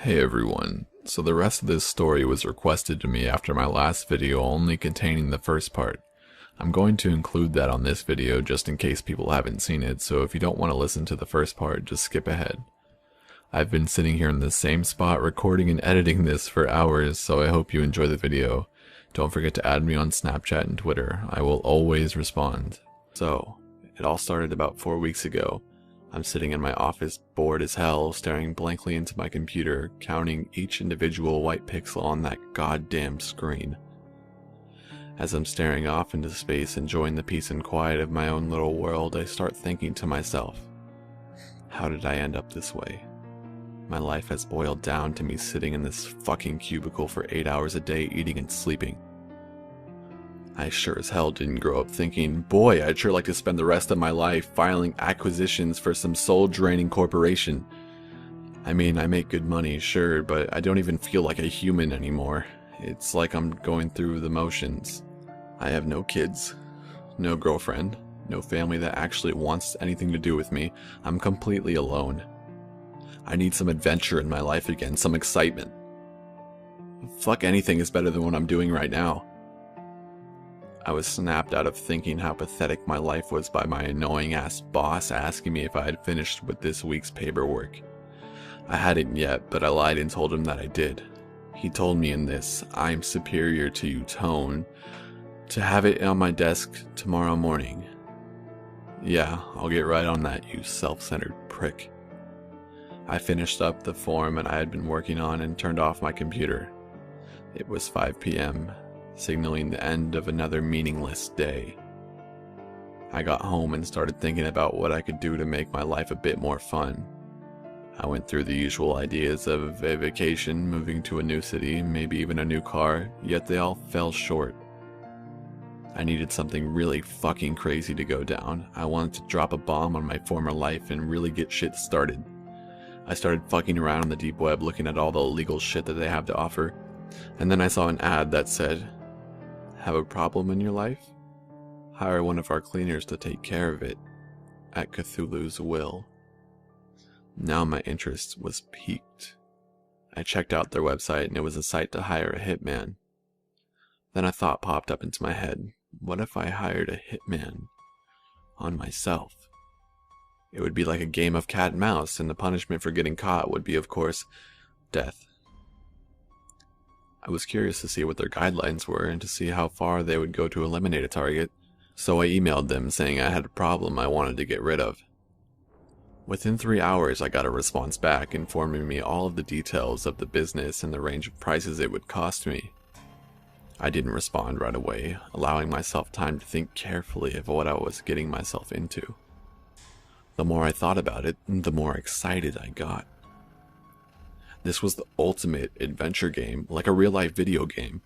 Hey everyone, so the rest of this story was requested to me after my last video only containing the first part. I'm going to include that on this video just in case people haven't seen it, so if you don't want to listen to the first part, just skip ahead. I've been sitting here in the same spot recording and editing this for hours, so I hope you enjoy the video. Don't forget to add me on Snapchat and Twitter, I will always respond. So, it all started about 4 weeks ago. I'm sitting in my office, bored as hell, staring blankly into my computer, counting each individual white pixel on that goddamn screen. As I'm staring off into space, enjoying the peace and quiet of my own little world, I start thinking to myself, how did I end up this way? My life has boiled down to me sitting in this fucking cubicle for 8 hours a day, eating and sleeping. I sure as hell didn't grow up thinking, boy, I'd sure like to spend the rest of my life filing acquisitions for some soul-draining corporation. I mean, I make good money, sure, but I don't even feel like a human anymore. It's like I'm going through the motions. I have no kids, no girlfriend, no family that actually wants anything to do with me. I'm completely alone. I need some adventure in my life again, some excitement. Fuck, anything is better than what I'm doing right now. I was snapped out of thinking how pathetic my life was by my annoying ass boss asking me if I had finished with this week's paperwork. I hadn't yet, but I lied and told him that I did. He told me in this "I'm superior to you" tone to have it on my desk tomorrow morning. Yeah, I'll get right on that, you self-centered prick. I finished up the form I had been working on and turned off my computer. It was 5 p.m., signaling the end of another meaningless day. I got home and started thinking about what I could do to make my life a bit more fun. I went through the usual ideas of a vacation, moving to a new city, maybe even a new car, yet they all fell short. I needed something really fucking crazy to go down. I wanted to drop a bomb on my former life and really get shit started. I started fucking around on the deep web looking at all the illegal shit that they have to offer, and then I saw an ad that said, "Have a problem in your life? Hire one of our cleaners to take care of it, at Cthulhu's will." Now my interest was piqued. I checked out their website and it was a site to hire a hitman. Then a thought popped up into my head. What if I hired a hitman on myself? It would be like a game of cat and mouse, and the punishment for getting caught would be, of course, death. I was curious to see what their guidelines were and to see how far they would go to eliminate a target, so I emailed them saying I had a problem I wanted to get rid of. Within 3 hours I got a response back informing me all of the details of the business and the range of prices it would cost me. I didn't respond right away, allowing myself time to think carefully of what I was getting myself into. The more I thought about it, the more excited I got. This was the ultimate adventure game, like a real-life video game.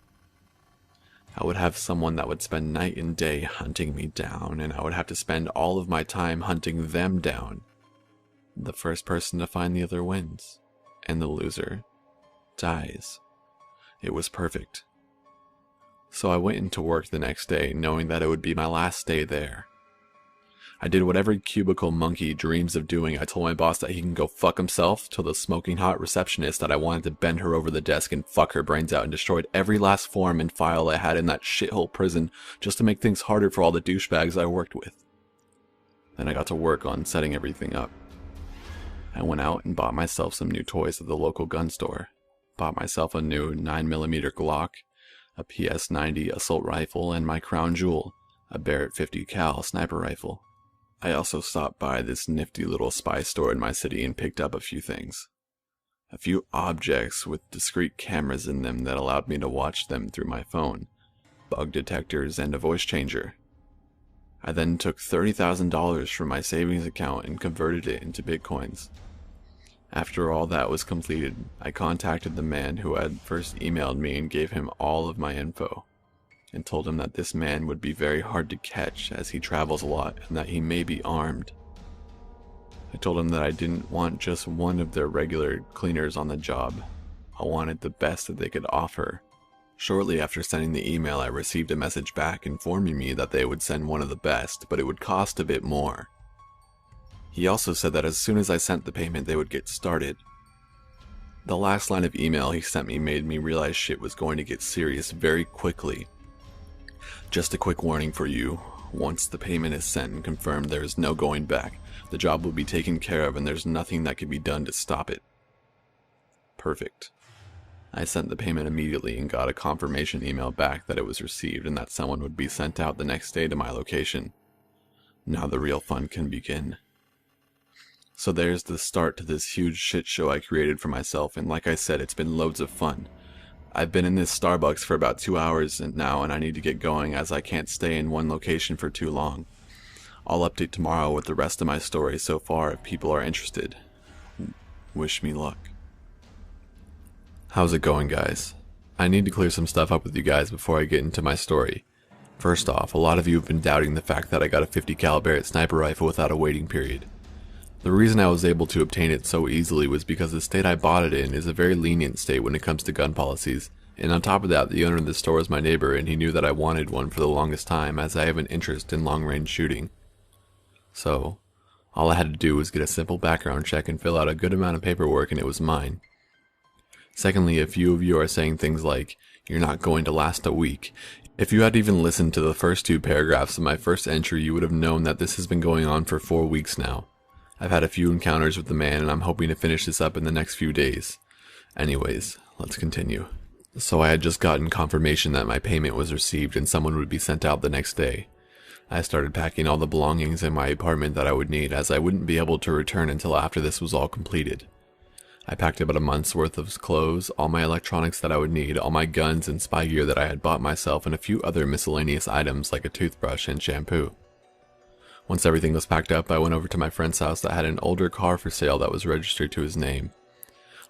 I would have someone that would spend night and day hunting me down, and I would have to spend all of my time hunting them down. The first person to find the other wins, and the loser dies. It was perfect. So I went into work the next day, knowing that it would be my last day there. I did what every cubicle monkey dreams of doing. I told my boss that he can go fuck himself, told the smoking hot receptionist that I wanted to bend her over the desk and fuck her brains out, and destroyed every last form and file I had in that shithole prison just to make things harder for all the douchebags I worked with. Then I got to work on setting everything up. I went out and bought myself some new toys at the local gun store. Bought myself a new 9mm Glock, a PS-90 assault rifle, and my crown jewel, a Barrett 50 cal sniper rifle. I also stopped by this nifty little spy store in my city and picked up a few things. A few objects with discrete cameras in them that allowed me to watch them through my phone, bug detectors, and a voice changer. I then took $30,000 from my savings account and converted it into bitcoins. After all that was completed, I contacted the man who had first emailed me and gave him all of my info, and told him that this man would be very hard to catch as he travels a lot and that he may be armed. I told him that I didn't want just one of their regular cleaners on the job. I wanted the best that they could offer. Shortly after sending the email, I received a message back informing me that they would send one of the best, but it would cost a bit more. He also said that as soon as I sent the payment, they would get started. The last line of email he sent me made me realize shit was going to get serious very quickly. Just a quick warning for you. Once the payment is sent and confirmed, there is no going back. The job will be taken care of and there's nothing that can be done to stop it. Perfect. I sent the payment immediately and got a confirmation email back that it was received and that someone would be sent out the next day to my location. Now the real fun can begin. So there's the start to this huge shit show I created for myself, and like I said, it's been loads of fun. I've been in this Starbucks for about 2 hours now, and I need to get going as I can't stay in one location for too long. I'll update tomorrow with the rest of my story so far if people are interested. Wish me luck. How's it going, guys? I need to clear some stuff up with you guys before I get into my story. First off, a lot of you have been doubting the fact that I got a .50 caliber sniper rifle without a waiting period. The reason I was able to obtain it so easily was because the state I bought it in is a very lenient state when it comes to gun policies, and on top of that, the owner of the store is my neighbor and he knew that I wanted one for the longest time as I have an interest in long-range shooting. So, all I had to do was get a simple background check and fill out a good amount of paperwork and it was mine. Secondly, a few of you are saying things like, "You're not going to last a week." If you had even listened to the first 2 paragraphs of my first entry, you would have known that this has been going on for 4 weeks now. I've had a few encounters with the man and I'm hoping to finish this up in the next few days. Anyways, let's continue. So I had just gotten confirmation that my payment was received and someone would be sent out the next day. I started packing all the belongings in my apartment that I would need, as I wouldn't be able to return until after this was all completed. I packed about a month's worth of clothes, all my electronics that I would need, all my guns and spy gear that I had bought myself, and a few other miscellaneous items like a toothbrush and shampoo. Once everything was packed up, I went over to my friend's house that had an older car for sale that was registered to his name.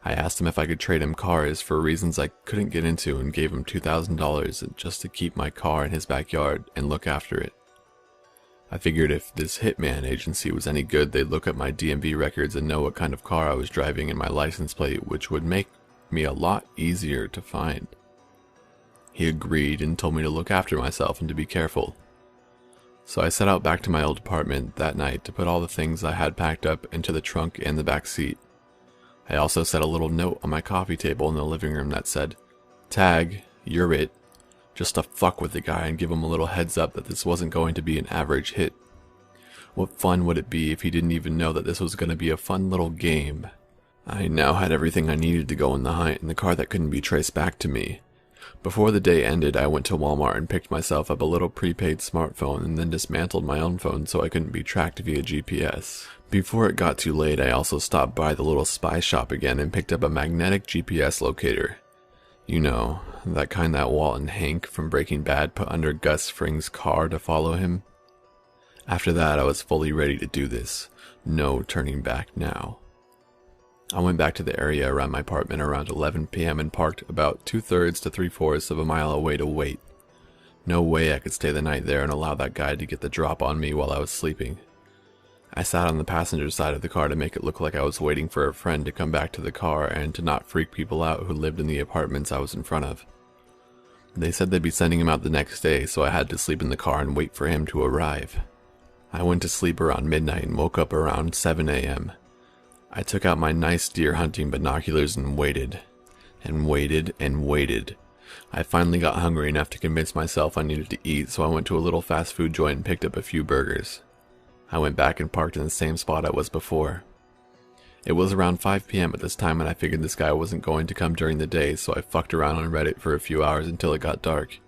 I asked him if I could trade him cars for reasons I couldn't get into and gave him $2,000 just to keep my car in his backyard and look after it. I figured if this Hitman agency was any good, they'd look at my DMV records and know what kind of car I was driving and my license plate, which would make me a lot easier to find. He agreed and told me to look after myself and to be careful. So I set out back to my old apartment that night to put all the things I had packed up into the trunk and the back seat. I also set a little note on my coffee table in the living room that said, "Tag, you're it," just to fuck with the guy and give him a little heads up that this wasn't going to be an average hit. What fun would it be if he didn't even know that this was going to be a fun little game? I now had everything I needed to go in the hunt in the car that couldn't be traced back to me. Before the day ended, I went to Walmart and picked myself up a little prepaid smartphone and then dismantled my own phone so I couldn't be tracked via GPS. Before it got too late, I also stopped by the little spy shop again and picked up a magnetic GPS locator. You know, that kind that Walt and Hank from Breaking Bad put under Gus Fring's car to follow him. After that, I was fully ready to do this. No turning back now. I went back to the area around my apartment around 11 p.m. and parked about 2/3 to 3/4 of a mile away to wait. No way I could stay the night there and allow that guy to get the drop on me while I was sleeping. I sat on the passenger side of the car to make it look like I was waiting for a friend to come back to the car and to not freak people out who lived in the apartments I was in front of. They said they'd be sending him out the next day, so I had to sleep in the car and wait for him to arrive. I went to sleep around midnight and woke up around 7 a.m. I took out my nice deer hunting binoculars and waited. And waited and waited. I finally got hungry enough to convince myself I needed to eat, so I went to a little fast food joint and picked up a few burgers. I went back and parked in the same spot I was before. It was around 5 p.m. at this time and I figured this guy wasn't going to come during the day, so I fucked around on Reddit for a few hours until it got dark.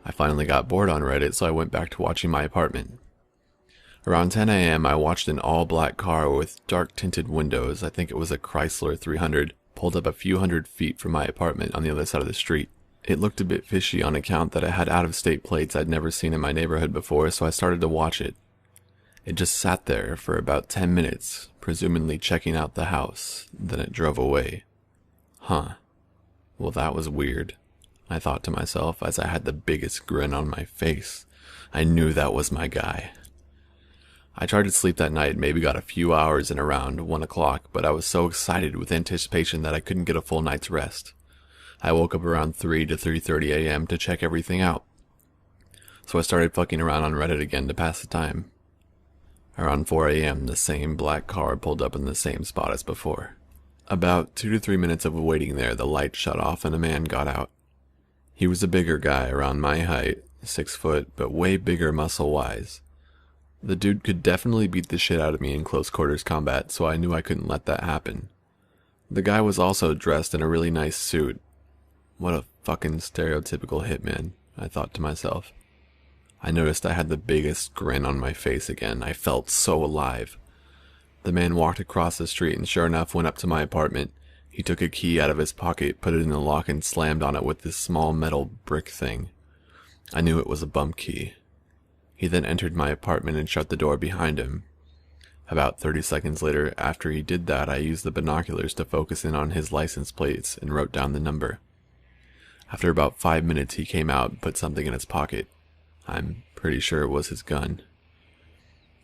I finally got bored on Reddit, so I went back to watching my apartment. Around 10 a.m. I watched an all-black car with dark-tinted windows, I think it was a Chrysler 300, pulled up a few hundred feet from my apartment on the other side of the street. It looked a bit fishy on account that it had out-of-state plates I'd never seen in my neighborhood before, so I started to watch it. It just sat there for about 10 minutes, presumably checking out the house, then it drove away. Huh. Well, that was weird, I thought to myself as I had the biggest grin on my face. I knew that was my guy. I tried to sleep that night and maybe got a few hours in around 1 o'clock, but I was so excited with anticipation that I couldn't get a full night's rest. I woke up around 3 to 3:30 a.m. to check everything out. So I started fucking around on Reddit again to pass the time. Around 4 a.m. the same black car pulled up in the same spot as before. About 2 to 3 minutes of waiting there, the light shut off and a man got out. He was a bigger guy, around my height, 6 foot, but way bigger muscle-wise. The dude could definitely beat the shit out of me in close quarters combat, so I knew I couldn't let that happen. The guy was also dressed in a really nice suit. What a fucking stereotypical hitman, I thought to myself. I noticed I had the biggest grin on my face again. I felt so alive. The man walked across the street and sure enough went up to my apartment. He took a key out of his pocket, put it in the lock, and slammed on it with this small metal brick thing. I knew it was a bump key. He then entered my apartment and shut the door behind him. About 30 seconds later, after he did that, I used the binoculars to focus in on his license plates and wrote down the number. After about 5 minutes, he came out and put something in his pocket. I'm pretty sure it was his gun.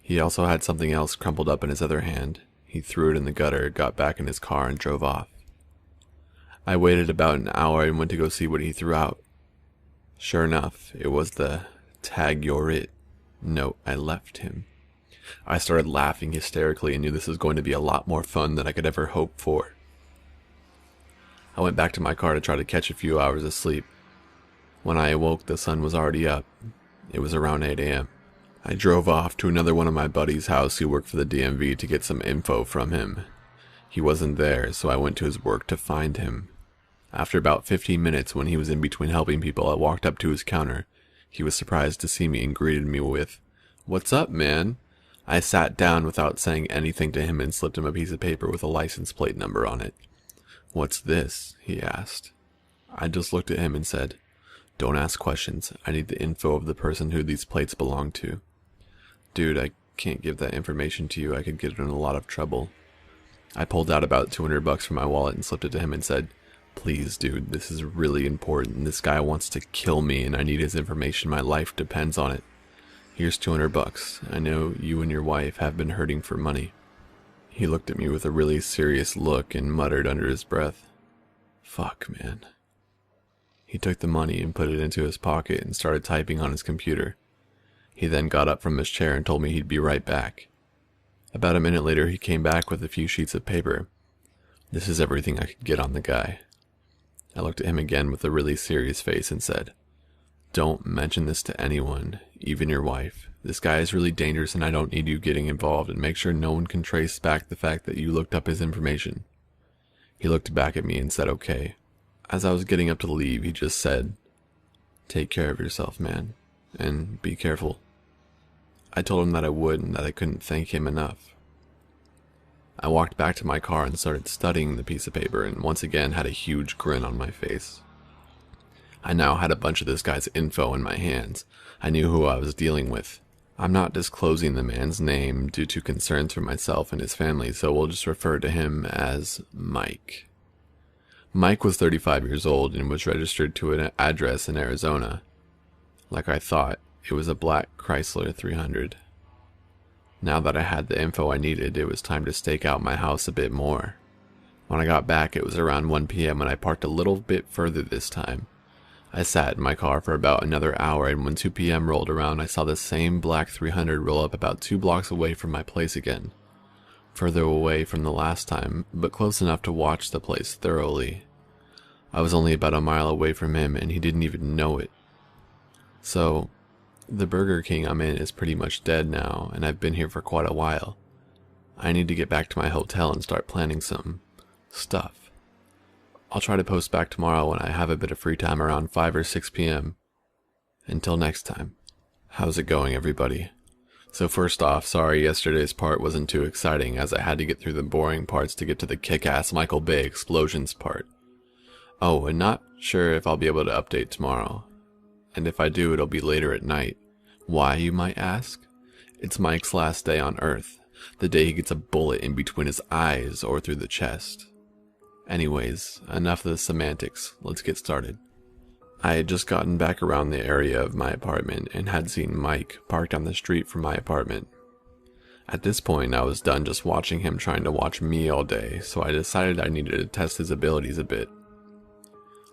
He also had something else crumpled up in his other hand. He threw it in the gutter, got back in his car, and drove off. I waited about an hour and went to go see what he threw out. Sure enough, it was the "Tag You're It" note I left him. I started laughing hysterically and knew this was going to be a lot more fun than I could ever hope for. I went back to my car to try to catch a few hours of sleep. When I awoke, the sun was already up. It was around 8 a.m. I drove off to another one of my buddy's house who worked for the DMV to get some info from him. He wasn't there, so I went to his work to find him. After about 15 minutes, when he was in between helping people, I walked up to his counter. He was surprised to see me and greeted me with, "What's up, man?" I sat down without saying anything to him and slipped him a piece of paper with a license plate number on it. "What's this?" he asked. I just looked at him and said, "Don't ask questions. I need the info of the person who these plates belong to." "Dude, I can't give that information to you. I could get in a lot of trouble." I pulled out about $200 from my wallet and slipped it to him and said, "Please, dude, this is really important. This guy wants to kill me and I need his information. My life depends on it. Here's $200. I know you and your wife have been hurting for money." He looked at me with a really serious look and muttered under his breath, "Fuck, man." He took the money and put it into his pocket and started typing on his computer. He then got up from his chair and told me he'd be right back. About a minute later, he came back with a few sheets of paper. "This is everything I could get on the guy." I looked at him again with a really serious face and said, "Don't mention this to anyone, even your wife. This guy is really dangerous and I don't need you getting involved, and make sure no one can trace back the fact that you looked up his information." He looked back at me and said, "Okay." As I was getting up to leave, he just said, "Take care of yourself, man, and be careful." I told him that I would and that I couldn't thank him enough. I walked back to my car and started studying the piece of paper and once again had a huge grin on my face. I now had a bunch of this guy's info in my hands. I knew who I was dealing with. I'm not disclosing the man's name due to concerns for myself and his family, so we'll just refer to him as Mike. Mike was 35 years old and was registered to an address in Arizona. Like I thought, it was a black Chrysler 300. Now that I had the info I needed, it was time to stake out my house a bit more. When I got back, it was around 1 p.m. and I parked a little bit further this time. I sat in my car for about another hour, and when 2 p.m. rolled around, I saw the same black 300 roll up about 2 blocks away from my place again. Further away from the last time, but close enough to watch the place thoroughly. I was only about a mile away from him, and he didn't even know it. So, the Burger King I'm in is pretty much dead now, and I've been here for quite a while. I need to get back to my hotel and start planning some stuff. I'll try to post back tomorrow when I have a bit of free time around 5 or 6 p.m. Until next time, how's it going, everybody? So first off, sorry yesterday's part wasn't too exciting as I had to get through the boring parts to get to the kick-ass Michael Bay explosions part. Oh, and not sure if I'll be able to update tomorrow. And if I do, it'll be later at night. Why, you might ask? It's Mike's last day on Earth, the day he gets a bullet in between his eyes or through the chest. Anyways, enough of the semantics, let's get started. I had just gotten back around the area of my apartment and had seen Mike parked on the street from my apartment. At this point, I was done just watching him trying to watch me all day, so I decided I needed to test his abilities a bit.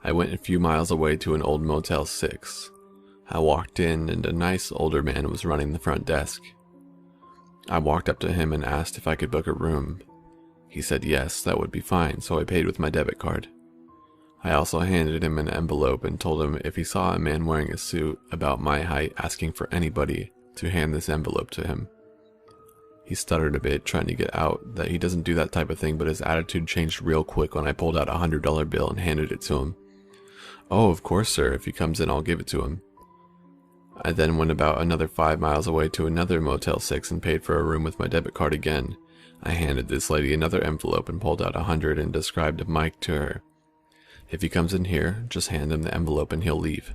I went a few miles away to an old Motel 6. I walked in and a nice older man was running the front desk. I walked up to him and asked if I could book a room. He said yes, that would be fine, so I paid with my debit card. I also handed him an envelope and told him if he saw a man wearing a suit about my height asking for anybody to hand this envelope to him. He stuttered a bit, trying to get out that he doesn't do that type of thing, but his attitude changed real quick when I pulled out a $100 bill and handed it to him. "Oh, of course, sir. If he comes in, I'll give it to him." I then went about another 5 miles away to another Motel 6 and paid for a room with my debit card again. I handed this lady another envelope and pulled out $100 and described Mike to her. "If he comes in here, just hand him the envelope and he'll leave."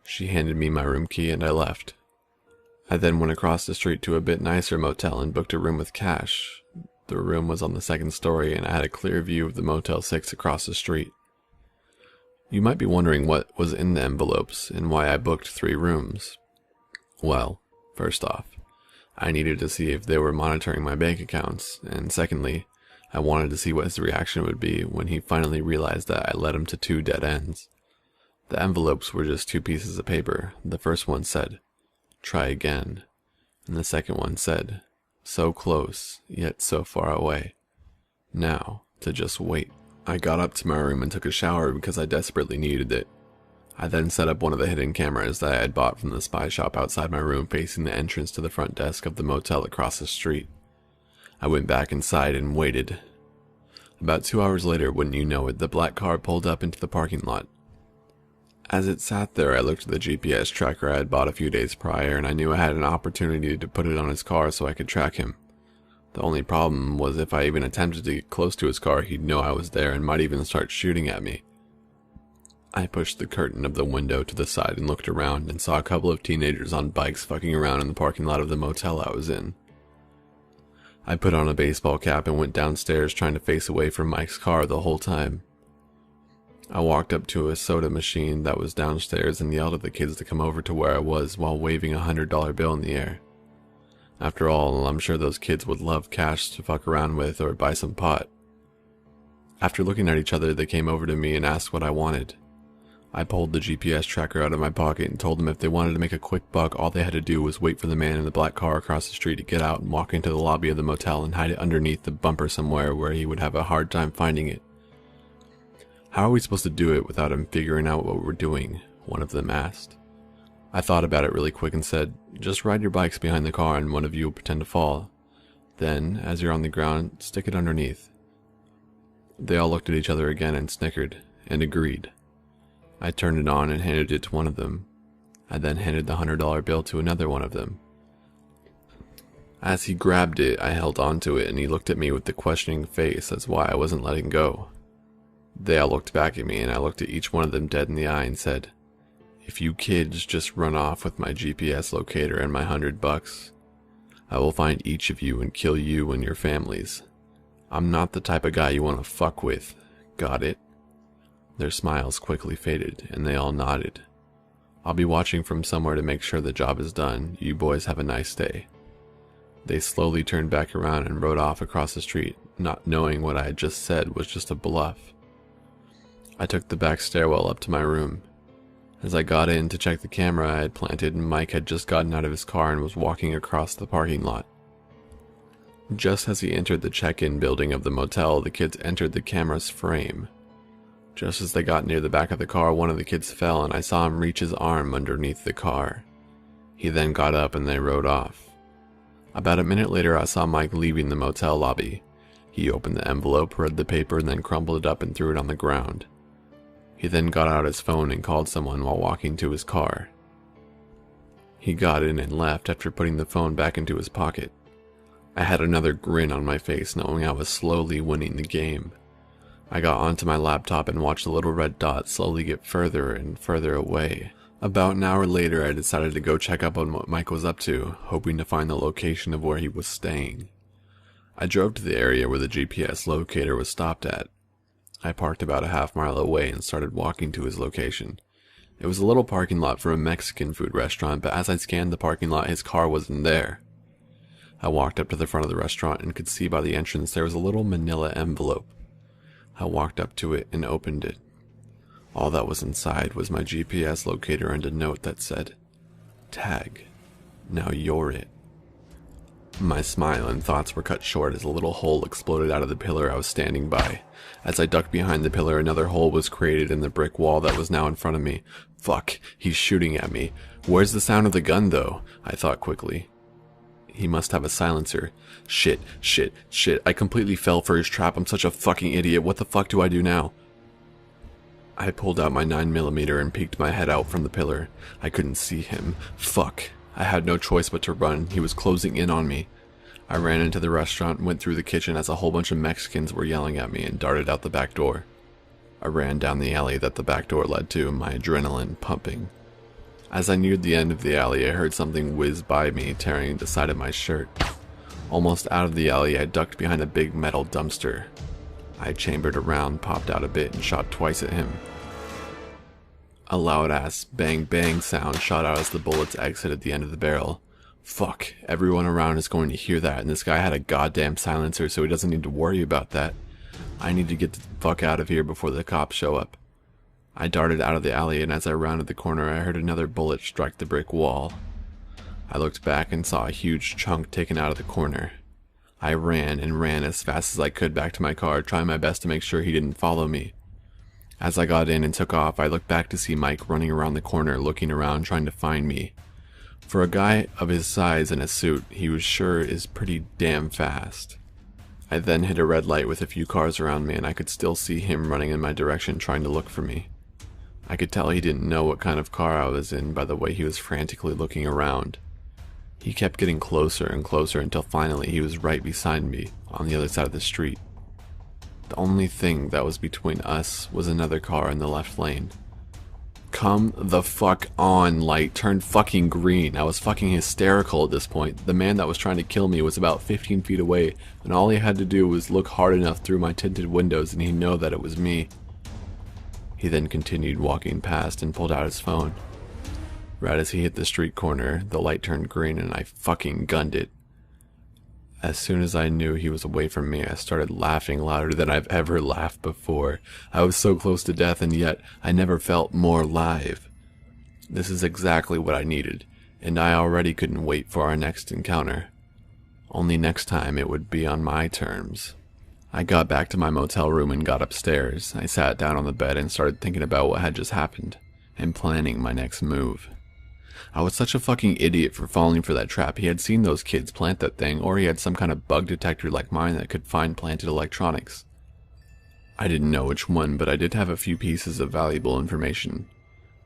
She handed me my room key and I left. I then went across the street to a bit nicer motel and booked a room with cash. The room was on the second story and I had a clear view of the Motel 6 across the street. You might be wondering what was in the envelopes and why I booked 3 rooms. Well, first off, I needed to see if they were monitoring my bank accounts, and secondly, I wanted to see what his reaction would be when he finally realized that I led him to 2 dead ends. The envelopes were just 2 pieces of paper. The first one said, "Try again," and the second one said, "So close, yet so far away. Now, to just wait." I got up to my room and took a shower because I desperately needed it. I then set up one of the hidden cameras that I had bought from the spy shop outside my room facing the entrance to the front desk of the motel across the street. I went back inside and waited. About 2 hours later, wouldn't you know it, the black car pulled up into the parking lot. As it sat there, I looked at the GPS tracker I had bought a few days prior, and I knew I had an opportunity to put it on his car so I could track him. The only problem was if I even attempted to get close to his car, he'd know I was there and might even start shooting at me. I pushed the curtain of the window to the side and looked around and saw a couple of teenagers on bikes fucking around in the parking lot of the motel I was in. I put on a baseball cap and went downstairs trying to face away from Mike's car the whole time. I walked up to a soda machine that was downstairs and yelled at the kids to come over to where I was while waving a $100 bill in the air. After all, I'm sure those kids would love cash to fuck around with or buy some pot. After looking at each other, they came over to me and asked what I wanted. I pulled the GPS tracker out of my pocket and told them if they wanted to make a quick buck, all they had to do was wait for the man in the black car across the street to get out and walk into the lobby of the motel and hide it underneath the bumper somewhere where he would have a hard time finding it. "How are we supposed to do it without him figuring out what we're doing?" one of them asked. I thought about it really quick and said, "Just ride your bikes behind the car and one of you will pretend to fall. Then, as you're on the ground, stick it underneath." They all looked at each other again and snickered, and agreed. I turned it on and handed it to one of them. I then handed the $100 bill to another one of them. As he grabbed it, I held onto it and he looked at me with a questioning face as why I wasn't letting go. They all looked back at me and I looked at each one of them dead in the eye and said, "If you kids just run off with my GPS locator and my $100, I will find each of you and kill you and your families. I'm not the type of guy you want to fuck with. Got it?" Their smiles quickly faded and they all nodded. "I'll be watching from somewhere to make sure the job is done. You boys have a nice day." They slowly turned back around and rode off across the street, not knowing what I had just said was just a bluff. I took the back stairwell up to my room. As I got in to check the camera I had planted, Mike had just gotten out of his car and was walking across the parking lot. Just as he entered the check-in building of the motel, the kids entered the camera's frame. Just as they got near the back of the car, one of the kids fell and I saw him reach his arm underneath the car. He then got up and they rode off. About a minute later I saw Mike leaving the motel lobby. He opened the envelope, read the paper, and then crumpled it up and threw it on the ground. He then got out his phone and called someone while walking to his car. He got in and left after putting the phone back into his pocket. I had another grin on my face knowing I was slowly winning the game. I got onto my laptop and watched the little red dot slowly get further and further away. About an hour later I decided to go check up on what Mike was up to, hoping to find the location of where he was staying. I drove to the area where the GPS locator was stopped at. I parked about a half mile away and started walking to his location. It was a little parking lot for a Mexican food restaurant, but as I scanned the parking lot, his car wasn't there. I walked up to the front of the restaurant and could see by the entrance there was a little manila envelope. I walked up to it and opened it. All that was inside was my GPS locator and a note that said, "Tag, now you're it." My smile and thoughts were cut short as a little hole exploded out of the pillar I was standing by. As I ducked behind the pillar, another hole was created in the brick wall that was now in front of me. Fuck, he's shooting at me. Where's the sound of the gun though? I thought quickly. He must have a silencer. Shit, shit, shit. I completely fell for his trap. I'm such a fucking idiot. What the fuck do I do now? I pulled out my 9mm and peeked my head out from the pillar. I couldn't see him. Fuck. I had no choice but to run. He was closing in on me. I ran into the restaurant and went through the kitchen as a whole bunch of Mexicans were yelling at me and darted out the back door. I ran down the alley that the back door led to, my adrenaline pumping. As I neared the end of the alley, I heard something whiz by me, tearing the side of my shirt. Almost out of the alley, I ducked behind a big metal dumpster. I chambered around, popped out a bit, and shot twice at him. A loud-ass bang-bang sound shot out as the bullets exited the end of the barrel. Fuck, everyone around is going to hear that, and this guy had a goddamn silencer, so he doesn't need to worry about that. I need to get the fuck out of here before the cops show up. I darted out of the alley, and as I rounded the corner, I heard another bullet strike the brick wall. I looked back and saw a huge chunk taken out of the corner. I ran and ran as fast as I could back to my car, trying my best to make sure he didn't follow me. As I got in and took off, I looked back to see Mike running around the corner, looking around, trying to find me. For a guy of his size in a suit, he was sure is pretty damn fast. I then hit a red light with a few cars around me, and I could still see him running in my direction, trying to look for me. I could tell he didn't know what kind of car I was in by the way he was frantically looking around. He kept getting closer and closer until finally he was right beside me, on the other side of the street. The only thing that was between us was another car in the left lane. Come the fuck on, light turned fucking green. I was fucking hysterical at this point. The man that was trying to kill me was about 15 feet away, and all he had to do was look hard enough through my tinted windows and he'd know that it was me. He then continued walking past and pulled out his phone. Right as he hit the street corner, the light turned green and I fucking gunned it. As soon as I knew he was away from me, I started laughing louder than I've ever laughed before. I was so close to death, and yet I never felt more alive. This is exactly what I needed, and I already couldn't wait for our next encounter. Only next time it would be on my terms. I got back to my motel room and got upstairs. I sat down on the bed and started thinking about what had just happened, and planning my next move. I was such a fucking idiot for falling for that trap. He had seen those kids plant that thing, or he had some kind of bug detector like mine that could find planted electronics. I didn't know which one, but I did have a few pieces of valuable information.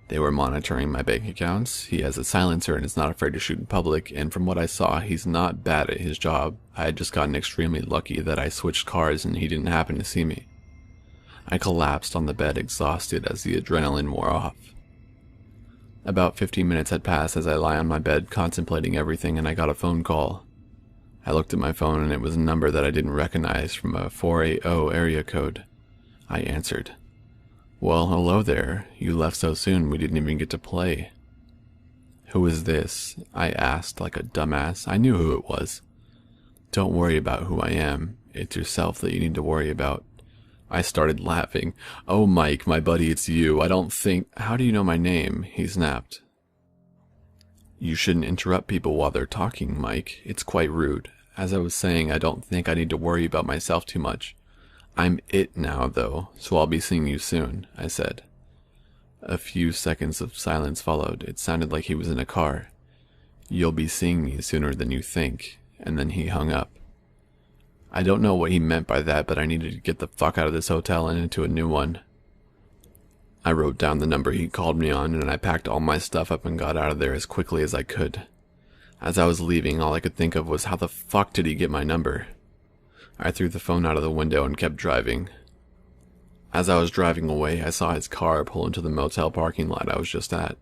They were monitoring my bank accounts. He has a silencer and is not afraid to shoot in public, and from what I saw, he's not bad at his job. I had just gotten extremely lucky that I switched cars and he didn't happen to see me. I collapsed on the bed exhausted as the adrenaline wore off. About 15 minutes had passed as I lay on my bed contemplating everything, and I got a phone call. I looked at my phone and it was a number that I didn't recognize from a 480 area code. I answered. Well, hello there. You left so soon we didn't even get to play. Who is this? I asked like a dumbass. I knew who it was. Don't worry about who I am. It's yourself that you need to worry about. I started laughing. Oh, Mike, my buddy, it's you. I don't think... How do you know my name? He snapped. You shouldn't interrupt people while they're talking, Mike. It's quite rude. As I was saying, I don't think I need to worry about myself too much. I'm it now, though, so I'll be seeing you soon, I said. A few seconds of silence followed. It sounded like he was in a car. You'll be seeing me sooner than you think. And then he hung up. I don't know what he meant by that, but I needed to get the fuck out of this hotel and into a new one. I wrote down the number he called me on, and I packed all my stuff up and got out of there as quickly as I could. As I was leaving, all I could think of was how the fuck did he get my number? I threw the phone out of the window and kept driving. As I was driving away, I saw his car pull into the motel parking lot I was just at.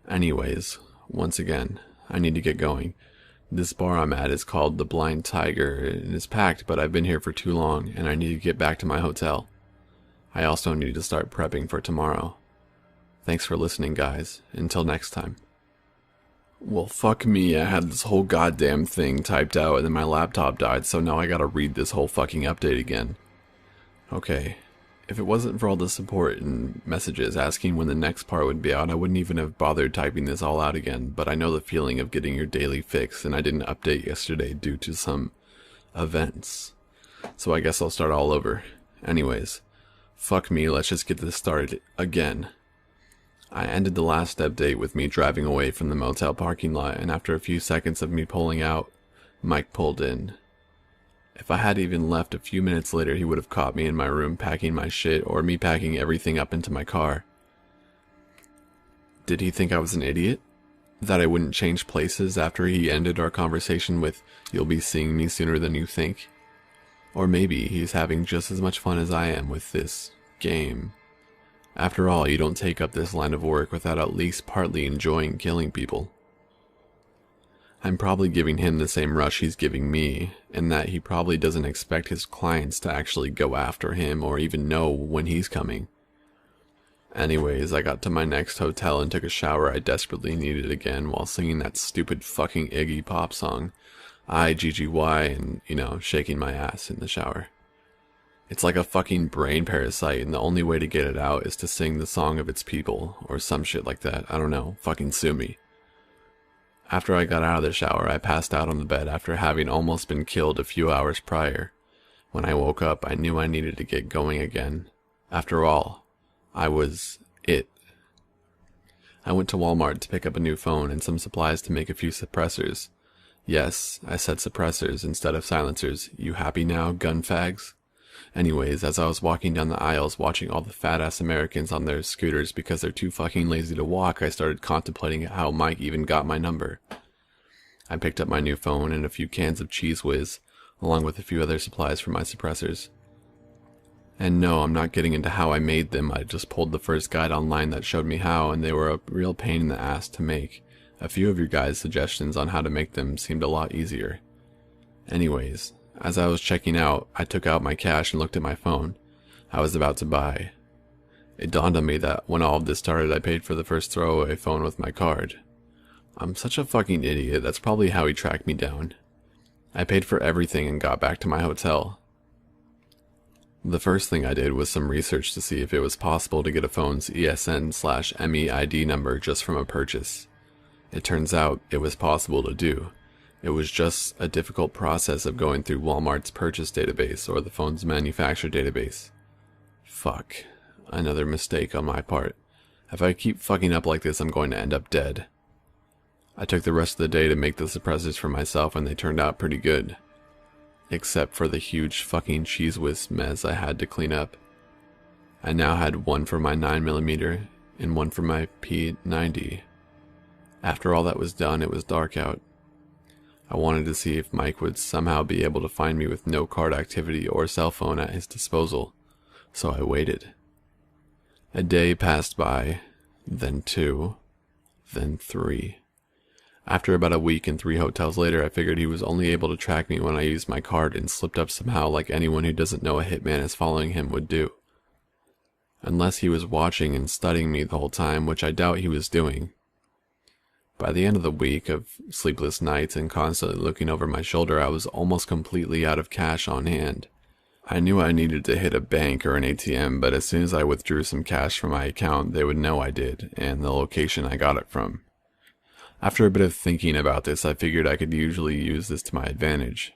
Anyways, once again, I need to get going. This bar I'm at is called the Blind Tiger. It is packed, but I've been here for too long, and I need to get back to my hotel. I also need to start prepping for tomorrow. Thanks for listening, guys. Until next time. Well, fuck me, I had this whole goddamn thing typed out, and then my laptop died, so now I gotta read this whole fucking update again. Okay, If it wasn't for all the support and messages asking when the next part would be out, I wouldn't even have bothered typing this all out again, but I know the feeling of getting your daily fix, and I didn't update yesterday due to some events. So I guess I'll start all over. Anyways, fuck me, let's just get this started again. I ended the last update with me driving away from the motel parking lot, and after a few seconds of me pulling out, Mike pulled in. If I had even left a few minutes later, he would have caught me in my room packing my shit, or me packing everything up into my car. Did he think I was an idiot? That I wouldn't change places after he ended our conversation with, "You'll be seeing me sooner than you think"? Or maybe he's having just as much fun as I am with this game. After all, you don't take up this line of work without at least partly enjoying killing people. I'm probably giving him the same rush he's giving me, in that he probably doesn't expect his clients to actually go after him or even know when he's coming. Anyways, I got to my next hotel and took a shower I desperately needed again while singing that stupid fucking Iggy Pop song, IGGY, and, shaking my ass in the shower. It's like a fucking brain parasite, and the only way to get it out is to sing the song of its people, or some shit like that. I don't know, fucking sue me. After I got out of the shower, I passed out on the bed after having almost been killed a few hours prior. When I woke up, I knew I needed to get going again. After all, I was it. I went to Walmart to pick up a new phone and some supplies to make a few suppressors. Yes, I said suppressors instead of silencers. You happy now, gun fags? Anyways, as I was walking down the aisles watching all the fat-ass Americans on their scooters because they're too fucking lazy to walk, I started contemplating how Mike even got my number. I picked up my new phone and a few cans of Cheese Whiz, along with a few other supplies for my suppressors. And no, I'm not getting into how I made them. I just pulled the first guide online that showed me how, and they were a real pain in the ass to make. A few of your guys' suggestions on how to make them seemed a lot easier. Anyways, as I was checking out, I took out my cash and looked at my phone. I was about to buy. It dawned on me that when all of this started, I paid for the first throwaway phone with my card. I'm such a fucking idiot. That's probably how he tracked me down. I paid for everything and got back to my hotel. The first thing I did was some research to see if it was possible to get a phone's ESN/MEID number just from a purchase. It turns out it was possible to do. It was just a difficult process of going through Walmart's purchase database or the phone's manufacturer database. Fuck. Another mistake on my part. If I keep fucking up like this, I'm going to end up dead. I took the rest of the day to make the suppressors for myself, and they turned out pretty good. Except for the huge fucking Cheese Whiz mess I had to clean up. I now had one for my 9mm and one for my P90. After all that was done, it was dark out. I wanted to see if Mike would somehow be able to find me with no card activity or cell phone at his disposal, so I waited. A day passed by, then 2, then 3. After about a week and 3 hotels later, I figured he was only able to track me when I used my card and slipped up somehow like anyone who doesn't know a hitman is following him would do. Unless he was watching and studying me the whole time, which I doubt he was doing. By the end of the week of sleepless nights and constantly looking over my shoulder, I was almost completely out of cash on hand. I knew I needed to hit a bank or an ATM, but as soon as I withdrew some cash from my account, they would know I did, and the location I got it from. After a bit of thinking about this, I figured I could usually use this to my advantage.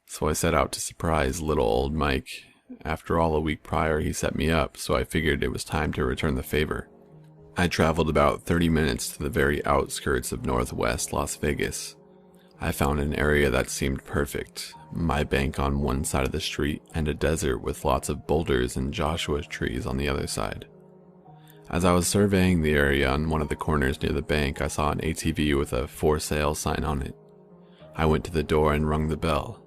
So I set out to surprise little old Mike. After all, a week prior he set me up, so I figured it was time to return the favor. I traveled about 30 minutes to the very outskirts of northwest Las Vegas. I found an area that seemed perfect, my bank on one side of the street and a desert with lots of boulders and Joshua trees on the other side. As I was surveying the area on one of the corners near the bank, I saw an ATV with a for sale sign on it. I went to the door and rung the bell.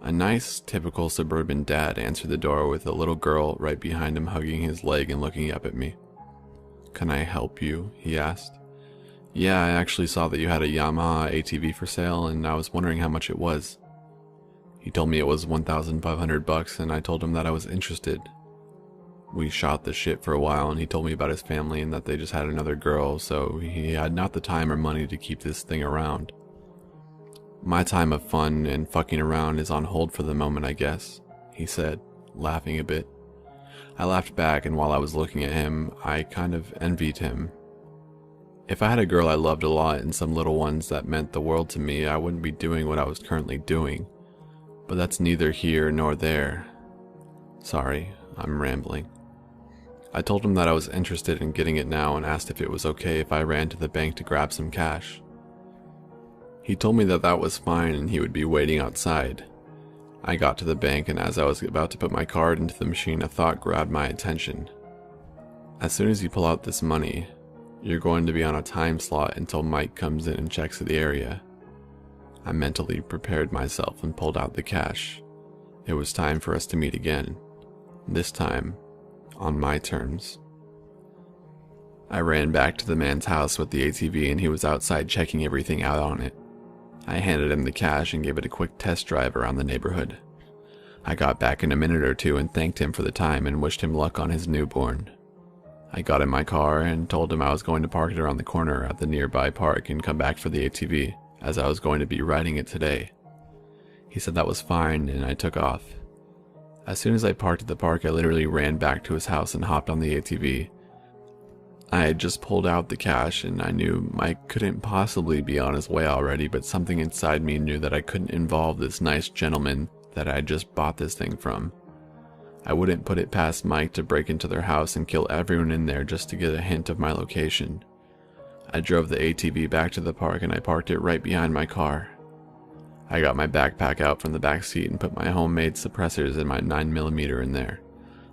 A nice, typical suburban dad answered the door with a little girl right behind him hugging his leg and looking up at me. "Can I help you?" he asked. "Yeah, I actually saw that you had a Yamaha ATV for sale, and I was wondering how much it was." He told me it was $1,500, and I told him that I was interested. We shot the shit for a while, and he told me about his family and that they just had another girl, so he had not the time or money to keep this thing around. "My time of fun and fucking around is on hold for the moment, I guess," he said, laughing a bit. I laughed back, and while I was looking at him, I kind of envied him. If I had a girl I loved a lot and some little ones that meant the world to me, I wouldn't be doing what I was currently doing. But that's neither here nor there. Sorry, I'm rambling. I told him that I was interested in getting it now and asked if it was okay if I ran to the bank to grab some cash. He told me that that was fine and he would be waiting outside. I got to the bank, and as I was about to put my card into the machine, a thought grabbed my attention. As soon as you pull out this money, you're going to be on a time slot until Mike comes in and checks the area. I mentally prepared myself and pulled out the cash. It was time for us to meet again. This time, on my terms. I ran back to the man's house with the ATV, and he was outside checking everything out on it. I handed him the cash and gave it a quick test drive around the neighborhood. I got back in a minute or two and thanked him for the time and wished him luck on his newborn. I got in my car and told him I was going to park it around the corner at the nearby park and come back for the ATV, as I was going to be riding it today. He said that was fine, and I took off. As soon as I parked at the park, I literally ran back to his house and hopped on the ATV. I had just pulled out the cash, and I knew Mike couldn't possibly be on his way already, but something inside me knew that I couldn't involve this nice gentleman that I had just bought this thing from. I wouldn't put it past Mike to break into their house and kill everyone in there just to get a hint of my location. I drove the ATV back to the park, and I parked it right behind my car. I got my backpack out from the back seat and put my homemade suppressors and my 9mm in there.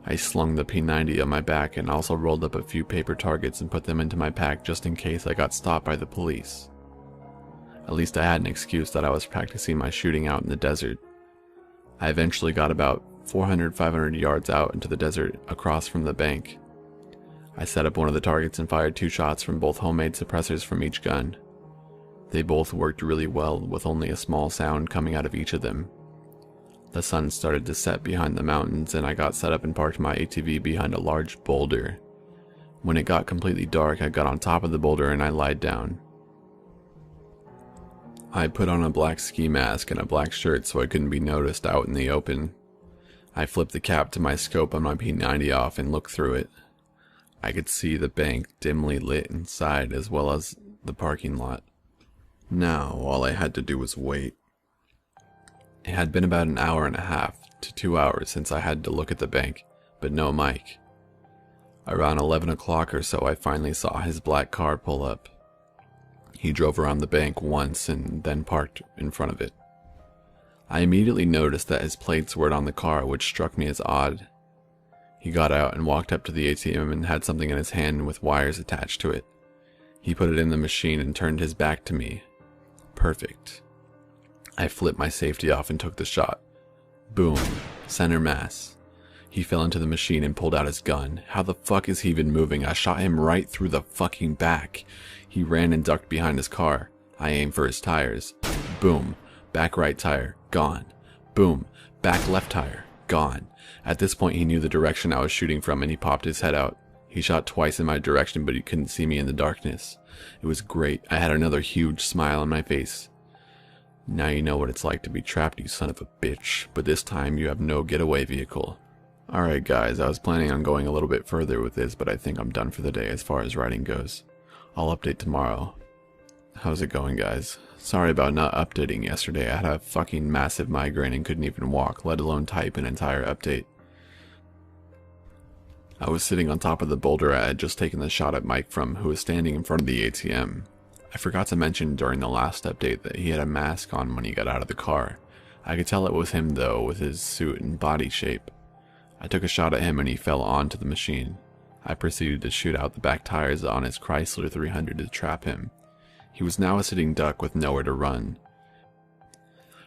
I slung the P90 on my back and also rolled up a few paper targets and put them into my pack just in case I got stopped by the police. At least I had an excuse that I was practicing my shooting out in the desert. I eventually got about 400-500 yards out into the desert across from the bank. I set up one of the targets and fired 2 shots from both homemade suppressors from each gun. They both worked really well, with only a small sound coming out of each of them. The sun started to set behind the mountains, and I got set up and parked my ATV behind a large boulder. When it got completely dark, I got on top of the boulder and I lied down. I put on a black ski mask and a black shirt so I couldn't be noticed out in the open. I flipped the cap to my scope on my P90 off and looked through it. I could see the bank dimly lit inside as well as the parking lot. Now, all I had to do was wait. It had been about an hour and a half to 2 hours since I had to look at the bank, but no Mike. Around 11 o'clock or so, I finally saw his black car pull up. He drove around the bank once and then parked in front of it. I immediately noticed that his plates weren't on the car, which struck me as odd. He got out and walked up to the ATM and had something in his hand with wires attached to it. He put it in the machine and turned his back to me. Perfect. I flipped my safety off and took the shot. Boom. Center mass. He fell into the machine and pulled out his gun. How the fuck is he even moving? I shot him right through the fucking back. He ran and ducked behind his car. I aimed for his tires. Boom. Back right tire. Gone. Boom. Back left tire. Gone. At this point he knew the direction I was shooting from and he popped his head out. He shot twice in my direction, but he couldn't see me in the darkness. It was great. I had another huge smile on my face. Now you know what it's like to be trapped, you son of a bitch, but this time you have no getaway vehicle. Alright guys, I was planning on going a little bit further with this, but I think I'm done for the day as far as writing goes. I'll update tomorrow. How's it going, guys? Sorry about not updating yesterday. I had a fucking massive migraine and couldn't even walk, let alone type an entire update. I was sitting on top of the boulder I had just taken the shot at Mike from, who was standing in front of the ATM. I forgot to mention during the last update that he had a mask on when he got out of the car. I could tell it was him though, with his suit and body shape. I took a shot at him and he fell onto the machine. I proceeded to shoot out the back tires on his Chrysler 300 to trap him. He was now a sitting duck with nowhere to run.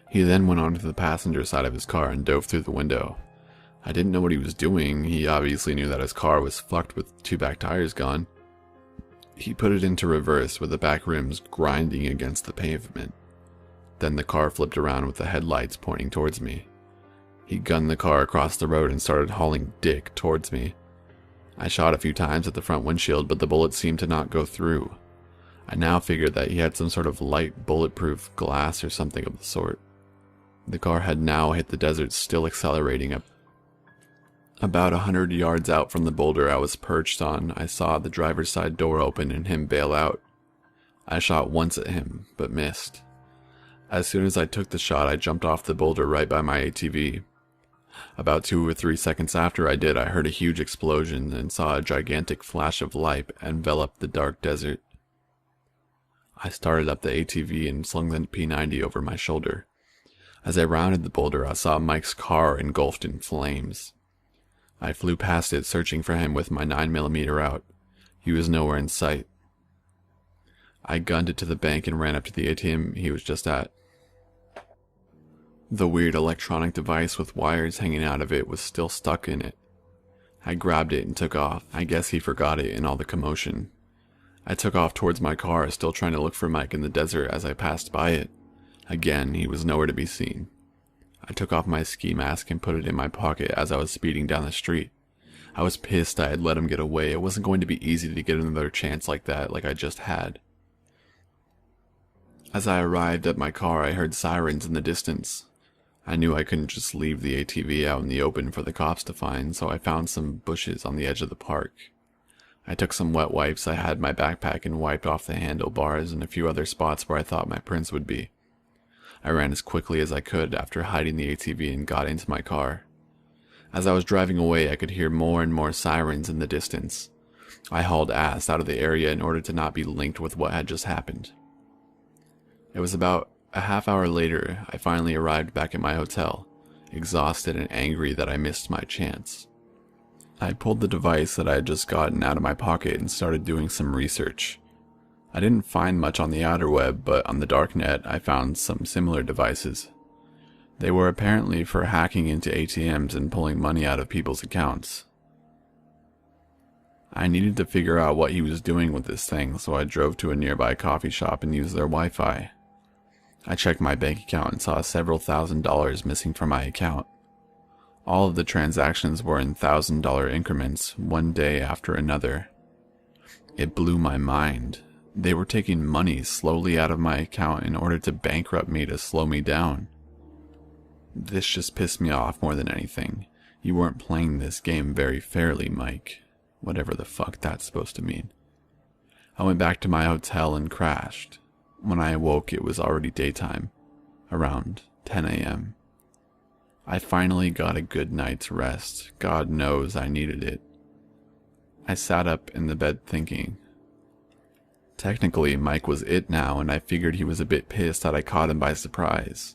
He then went onto the passenger side of his car and dove through the window. I didn't know what he was doing. He obviously knew that his car was fucked with 2 back tires gone. He put it into reverse with the back rims grinding against the pavement. Then the car flipped around with the headlights pointing towards me. He gunned the car across the road and started hauling dick towards me. I shot a few times at the front windshield, but the bullets seemed to not go through. I now figured that he had some sort of light bulletproof glass or something of the sort. The car had now hit the desert, still accelerating up. About 100 yards out from the boulder I was perched on, I saw the driver's side door open and him bail out. I shot once at him, but missed. As soon as I took the shot, I jumped off the boulder right by my ATV. About 2 or 3 seconds after I did, I heard a huge explosion and saw a gigantic flash of light envelop the dark desert. I started up the ATV and slung the P90 over my shoulder. As I rounded the boulder, I saw Mike's car engulfed in flames. I flew past it, searching for him with my 9mm out. He was nowhere in sight. I gunned it to the bank and ran up to the ATM he was just at. The weird electronic device with wires hanging out of it was still stuck in it. I grabbed it and took off. I guess he forgot it in all the commotion. I took off towards my car, still trying to look for Mike in the desert as I passed by it. Again, he was nowhere to be seen. I took off my ski mask and put it in my pocket as I was speeding down the street. I was pissed I had let him get away. It wasn't going to be easy to get another chance like that, like I just had. As I arrived at my car, I heard sirens in the distance. I knew I couldn't just leave the ATV out in the open for the cops to find, so I found some bushes on the edge of the park. I took some wet wipes I had in my backpack and wiped off the handlebars and a few other spots where I thought my prints would be. I ran as quickly as I could after hiding the ATV and got into my car. As I was driving away, I could hear more and more sirens in the distance. I hauled ass out of the area in order to not be linked with what had just happened. It was about a half hour later I finally arrived back at my hotel, exhausted and angry that I missed my chance. I pulled the device that I had just gotten out of my pocket and started doing some research. I didn't find much on the outer web, but on the darknet I found some similar devices. They were apparently for hacking into ATMs and pulling money out of people's accounts. I needed to figure out what he was doing with this thing, so I drove to a nearby coffee shop and used their Wi-Fi. I checked my bank account and saw several $1,000s missing from my account. All of the transactions were in $1,000 increments, one day after another. It blew my mind. They were taking money slowly out of my account in order to bankrupt me to slow me down. This just pissed me off more than anything. You weren't playing this game very fairly, Mike. Whatever the fuck that's supposed to mean. I went back to my hotel and crashed. When I awoke, it was already daytime, around 10 a.m. I finally got a good night's rest. God knows I needed it. I sat up in the bed thinking. Technically, Mike was it now, and I figured he was a bit pissed that I caught him by surprise.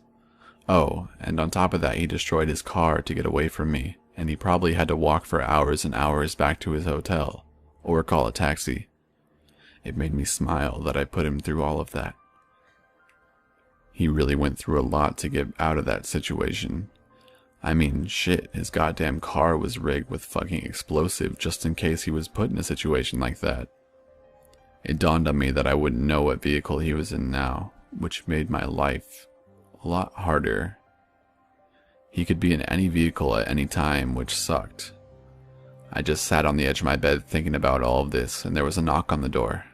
Oh, and on top of that, he destroyed his car to get away from me, and he probably had to walk for hours and hours back to his hotel, or call a taxi. It made me smile that I put him through all of that. He really went through a lot to get out of that situation. I mean, shit, his goddamn car was rigged with fucking explosive just in case he was put in a situation like that. It dawned on me that I wouldn't know what vehicle he was in now, which made my life a lot harder. He could be in any vehicle at any time, which sucked. I just sat on the edge of my bed thinking about all of this, and there was a knock on the door.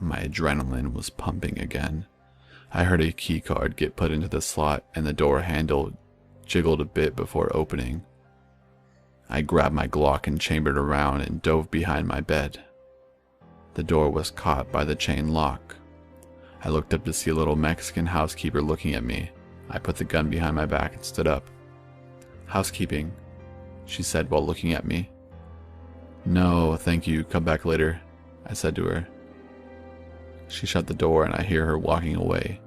My adrenaline was pumping again. I heard a key card get put into the slot, and the door handle jiggled a bit before opening. I grabbed my Glock and chambered around and dove behind my bed. The door was caught by the chain lock. I looked up to see a little Mexican housekeeper looking at me. I put the gun behind my back and stood up. "Housekeeping," she said while looking at me. "No, thank you, come back later," I said to her. She shut the door and I hear her walking away.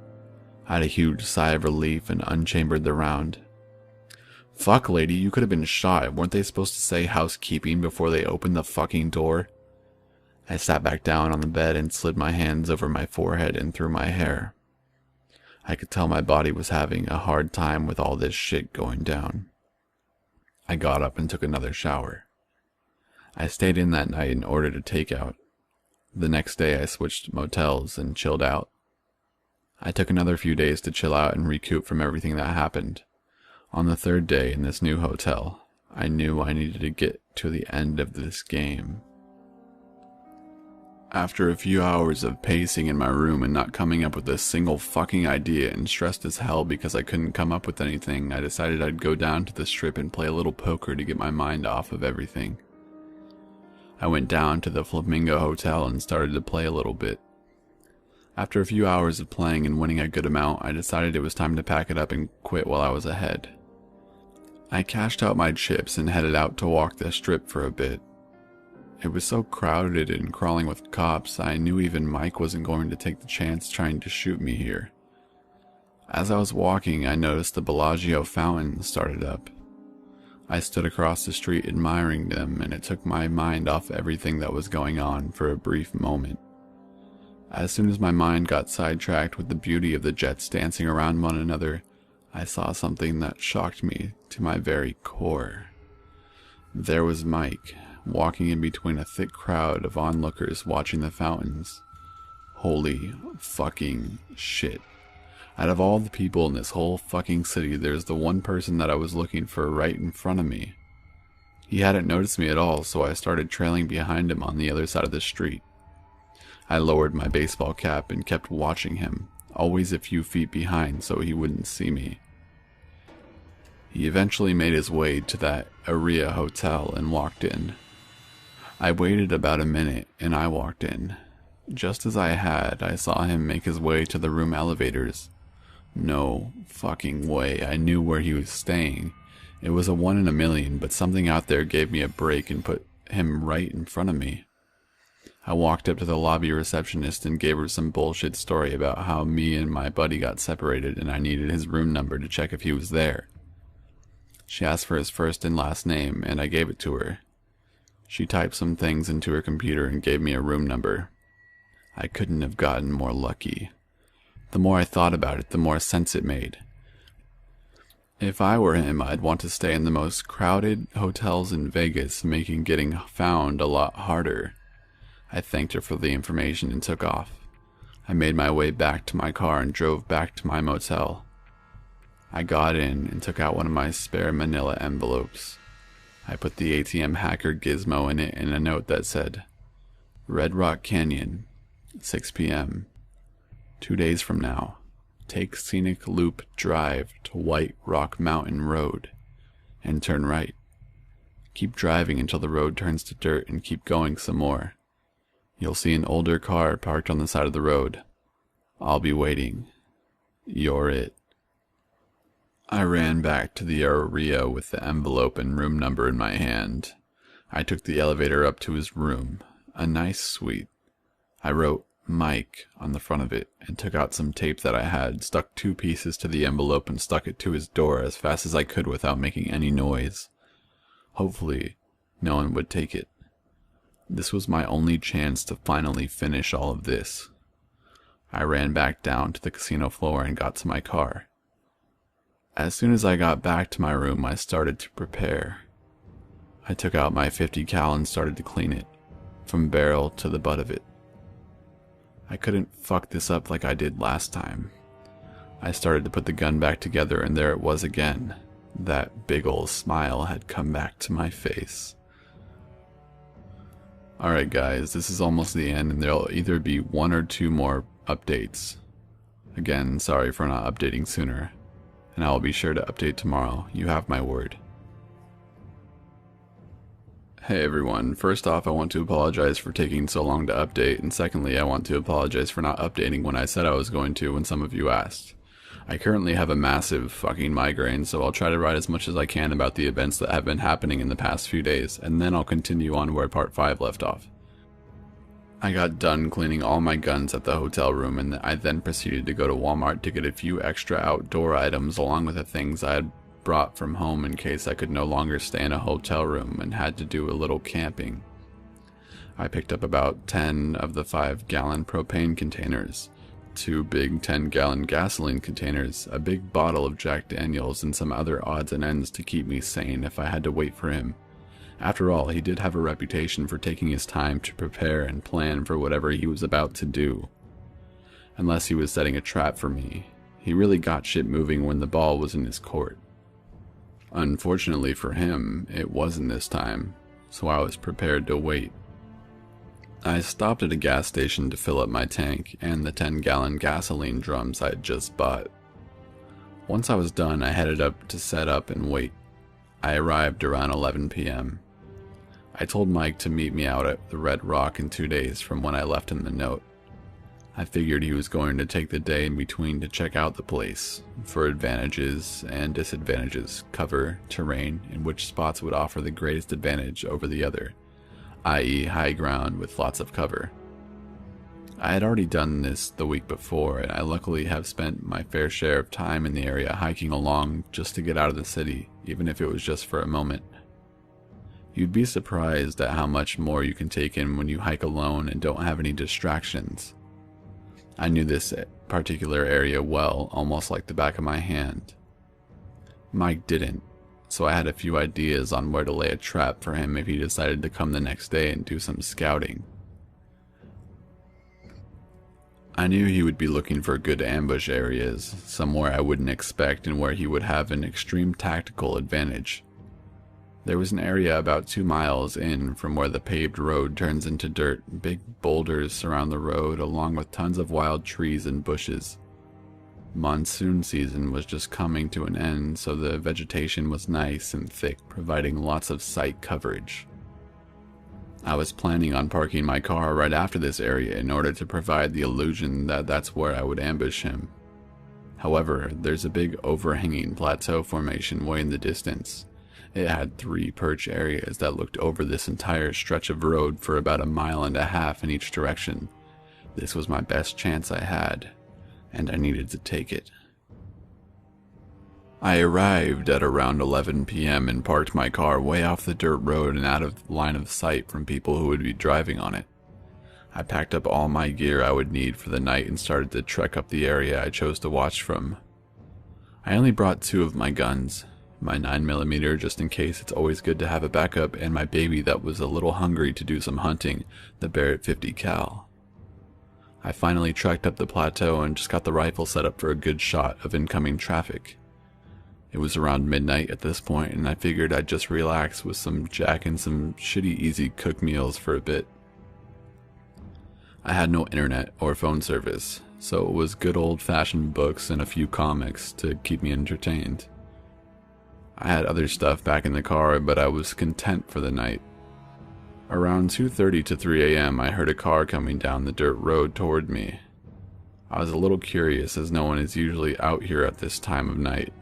I had a huge sigh of relief and unchambered the round. Fuck, lady, you could have been shot. Weren't they supposed to say housekeeping before they opened the fucking door? I sat back down on the bed and slid my hands over my forehead and through my hair. I could tell my body was having a hard time with all this shit going down. I got up and took another shower. I stayed in that night and ordered a takeout. The next day I switched motels and chilled out. I took another few days to chill out and recoup from everything that happened. On the third day in this new hotel, I knew I needed to get to the end of this game. After a few hours of pacing in my room and not coming up with a single fucking idea and stressed as hell because I couldn't come up with anything, I decided I'd go down to the strip and play a little poker to get my mind off of everything. I went down to the Flamingo Hotel and started to play a little bit. After a few hours of playing and winning a good amount, I decided it was time to pack it up and quit while I was ahead. I cashed out my chips and headed out to walk the strip for a bit. It was so crowded and crawling with cops, I knew even Mike wasn't going to take the chance trying to shoot me here. As I was walking, I noticed the Bellagio fountain started up. I stood across the street admiring them, and it took my mind off everything that was going on for a brief moment. As soon as my mind got sidetracked with the beauty of the jets dancing around one another, I saw something that shocked me to my very core. There was Mike, walking in between a thick crowd of onlookers watching the fountains. Holy fucking shit. Out of all the people in this whole fucking city, there's the one person that I was looking for right in front of me. He hadn't noticed me at all, so I started trailing behind him on the other side of the street. I lowered my baseball cap and kept watching him, always a few feet behind so he wouldn't see me. He eventually made his way to that Aria hotel and walked in. I waited about a minute and I walked in. Just as I saw him make his way to the room elevators. No fucking way, I knew where he was staying. It was a 1 in a million, but something out there gave me a break and put him right in front of me. I walked up to the lobby receptionist and gave her some bullshit story about how me and my buddy got separated and I needed his room number to check if he was there. She asked for his first and last name and I gave it to her. She typed some things into her computer and gave me a room number. I couldn't have gotten more lucky. The more I thought about it, the more sense it made. If I were him, I'd want to stay in the most crowded hotels in Vegas, making getting found a lot harder. I thanked her for the information and took off. I made my way back to my car and drove back to my motel. I got in and took out one of my spare manila envelopes. I put the ATM hacker gizmo in it and a note that said, Red Rock Canyon, 6 p.m. 2 days from now. Take Scenic Loop Drive to White Rock Mountain Road and turn right. Keep driving until the road turns to dirt and keep going some more. You'll see an older car parked on the side of the road. I'll be waiting. You're it. I ran back to the Aria with the envelope and room number in my hand. I took the elevator up to his room, a nice suite. I wrote Mike on the front of it and took out some tape that I had, stuck 2 pieces to the envelope and stuck it to his door as fast as I could without making any noise. Hopefully, no one would take it. This was my only chance to finally finish all of this. I ran back down to the casino floor and got to my car. As soon as I got back to my room, I started to prepare. I took out my 50 cal and started to clean it, from barrel to the butt of it. I couldn't fuck this up like I did last time. I started to put the gun back together and there it was again. That big ol' smile had come back to my face. Alright guys, this is almost the end and there'll either be 1 or 2 more updates. Again, sorry for not updating sooner. And I will be sure to update tomorrow. You have my word. Hey everyone, first off I want to apologize for taking so long to update, and secondly I want to apologize for not updating when I said I was going to when some of you asked. I currently have a massive fucking migraine, so I'll try to write as much as I can about the events that have been happening in the past few days, and then I'll continue on where part 5 left off. I got done cleaning all my guns at the hotel room, and I then proceeded to go to Walmart to get a few extra outdoor items along with the things I had brought from home in case I could no longer stay in a hotel room and had to do a little camping. I picked up about 10 of the 5-gallon propane containers, 2 big 10-gallon gasoline containers, a big bottle of Jack Daniels, and some other odds and ends to keep me sane if I had to wait for him. After all, he did have a reputation for taking his time to prepare and plan for whatever he was about to do. Unless he was setting a trap for me, he really got shit moving when the ball was in his court. Unfortunately for him, it wasn't this time, so I was prepared to wait. I stopped at a gas station to fill up my tank and the 10-gallon gasoline drums I had just bought. Once I was done, I headed up to set up and wait. I arrived around 11 p.m. I told Mike to meet me out at the Red Rock in 2 days from when I left him the note. I figured he was going to take the day in between to check out the place for advantages and disadvantages, cover, terrain, and which spots would offer the greatest advantage over the other, i.e. high ground with lots of cover. I had already done this the week before, and I luckily have spent my fair share of time in the area hiking along just to get out of the city, even if it was just for a moment. You'd be surprised at how much more you can take in when you hike alone and don't have any distractions. I knew this particular area well, almost like the back of my hand. Mike didn't, so I had a few ideas on where to lay a trap for him if he decided to come the next day and do some scouting. I knew he would be looking for good ambush areas, somewhere I wouldn't expect and where he would have an extreme tactical advantage. There was an area about 2 miles in from where the paved road turns into dirt. Big boulders surround the road, along with tons of wild trees and bushes. Monsoon season was just coming to an end, so the vegetation was nice and thick, providing lots of sight coverage. I was planning on parking my car right after this area in order to provide the illusion that that's where I would ambush him. However, there's a big overhanging plateau formation way in the distance. It had 3 perch areas that looked over this entire stretch of road for about 1.5 miles in each direction. This was my best chance I had, and I needed to take it. I arrived at around 11 p.m. and parked my car way off the dirt road and out of line of sight from people who would be driving on it. I packed up all my gear I would need for the night and started to trek up the area I chose to watch from. I only brought 2 of my guns. My 9mm just in case, it's always good to have a backup, and my baby that was a little hungry to do some hunting, the Barrett 50 cal. I finally trekked up the plateau and just got the rifle set up for a good shot of incoming traffic. It was around midnight at this point, and I figured I'd just relax with some Jack and some shitty easy cooked meals for a bit. I had no internet or phone service, so it was good old-fashioned books and a few comics to keep me entertained. I had other stuff back in the car, but I was content for the night. Around 2:30 to 3 a.m. I heard a car coming down the dirt road toward me. I was a little curious as no one is usually out here at this time of night.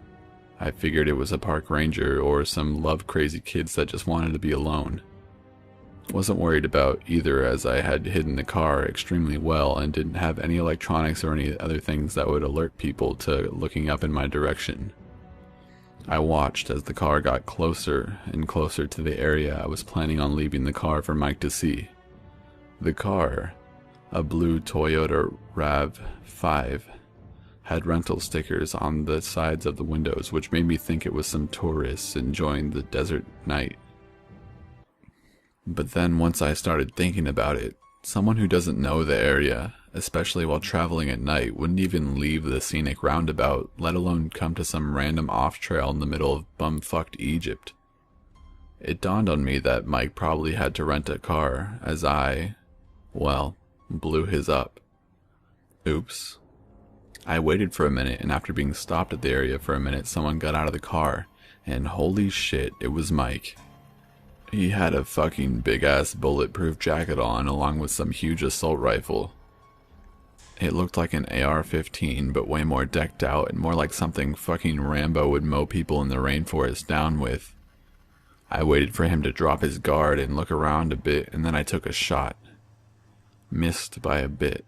I figured it was a park ranger or some love-crazy kids that just wanted to be alone. Wasn't worried about either as I had hidden the car extremely well and didn't have any electronics or any other things that would alert people to looking up in my direction. I watched as the car got closer and closer to the area I was planning on leaving the car for Mike to see. The car, a blue Toyota RAV5, had rental stickers on the sides of the windows, which made me think it was some tourists enjoying the desert night. But then once I started thinking about it, someone who doesn't know the area, especially while traveling at night, wouldn't even leave the scenic roundabout, let alone come to some random off-trail in the middle of bumfucked Egypt. It dawned on me that Mike probably had to rent a car, as I, well, blew his up. Oops. I waited for a minute, and after being stopped at the area for a minute, someone got out of the car, and holy shit, it was Mike. He had a fucking big-ass bulletproof jacket on, along with some huge assault rifle. It looked like an AR-15, but way more decked out and more like something fucking Rambo would mow people in the rainforest down with. I waited for him to drop his guard and look around a bit, and then I took a shot. Missed by a bit.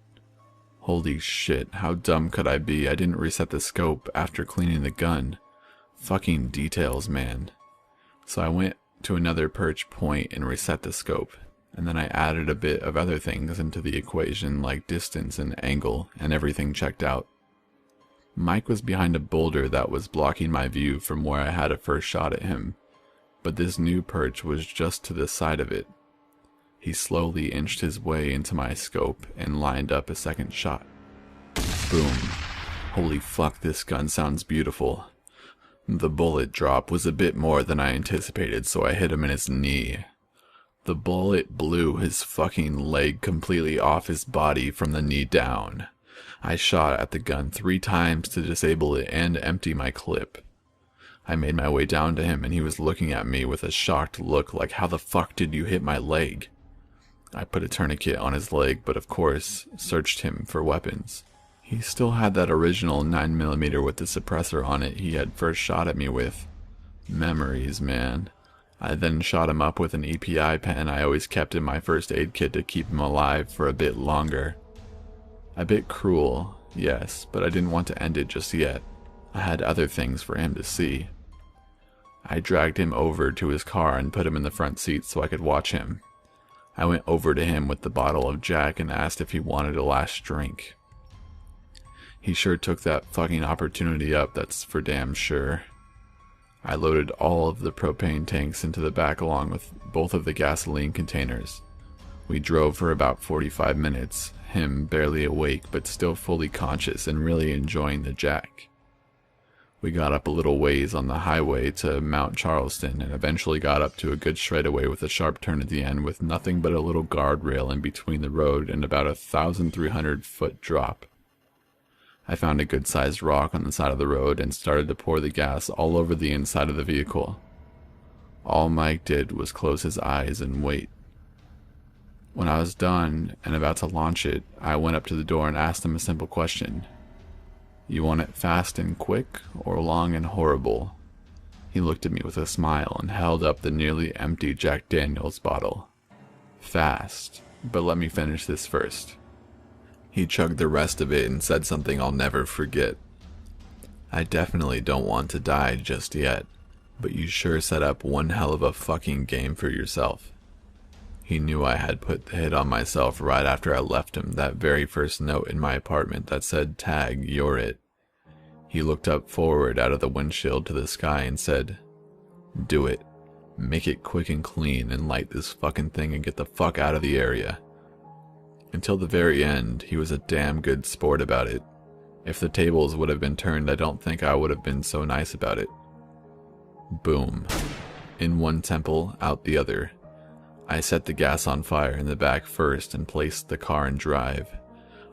Holy shit, how dumb could I be? I didn't reset the scope after cleaning the gun. Fucking details, man. So I went to another perch point and reset the scope. And then I added a bit of other things into the equation like distance and angle, and everything checked out. Mike was behind a boulder that was blocking my view from where I had a first shot at him, but this new perch was just to the side of it. He slowly inched his way into my scope and lined up a second shot. Boom. Holy fuck, this gun sounds beautiful. The bullet drop was a bit more than I anticipated, so I hit him in his knee. The bullet blew his fucking leg completely off his body from the knee down. I shot at the gun 3 times to disable it and empty my clip. I made my way down to him and he was looking at me with a shocked look like, how the fuck did you hit my leg? I put a tourniquet on his leg, but of course, searched him for weapons. He still had that original 9mm with the suppressor on it he had first shot at me with. Memories, man. I then shot him up with an EPI pen I always kept in my first aid kit to keep him alive for a bit longer. A bit cruel, yes, but I didn't want to end it just yet. I had other things for him to see. I dragged him over to his car and put him in the front seat so I could watch him. I went over to him with the bottle of Jack and asked if he wanted a last drink. He sure took that fucking opportunity up, that's for damn sure. I loaded all of the propane tanks into the back along with both of the gasoline containers. We drove for about 45 minutes, him barely awake but still fully conscious and really enjoying the Jack. We got up a little ways on the highway to Mount Charleston and eventually got up to a good straightaway with a sharp turn at the end with nothing but a little guardrail in between the road and about a 1,300-foot drop. I found a good-sized rock on the side of the road and started to pour the gas all over the inside of the vehicle. All Mike did was close his eyes and wait. When I was done and about to launch it, I went up to the door and asked him a simple question. You want it fast and quick, or long and horrible? He looked at me with a smile and held up the nearly empty Jack Daniels bottle. Fast, but let me finish this first. He chugged the rest of it and said something I'll never forget. I definitely don't want to die just yet, but you sure set up one hell of a fucking game for yourself. He knew I had put the hit on myself right after I left him that very first note in my apartment that said, "Tag, you're it." He looked up forward out of the windshield to the sky and said, "Do it. Make it quick and clean and light this fucking thing and get the fuck out of the area." Until the very end, he was a damn good sport about it. If the tables would have been turned, I don't think I would have been so nice about it. Boom. In one temple, out the other. I set the gas on fire in the back first and placed the car in drive.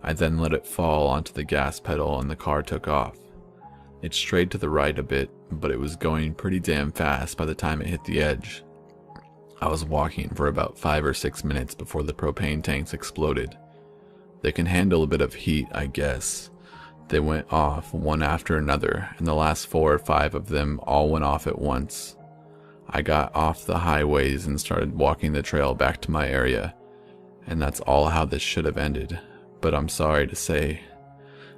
I then let it fall onto the gas pedal and the car took off. It strayed to the right a bit, but it was going pretty damn fast by the time it hit the edge. I was walking for about 5 or 6 minutes before the propane tanks exploded. They can handle a bit of heat, I guess. They went off one after another, and the last 4 or 5 of them all went off at once. I got off the highways and started walking the trail back to my area, and that's all how this should have ended, but I'm sorry to say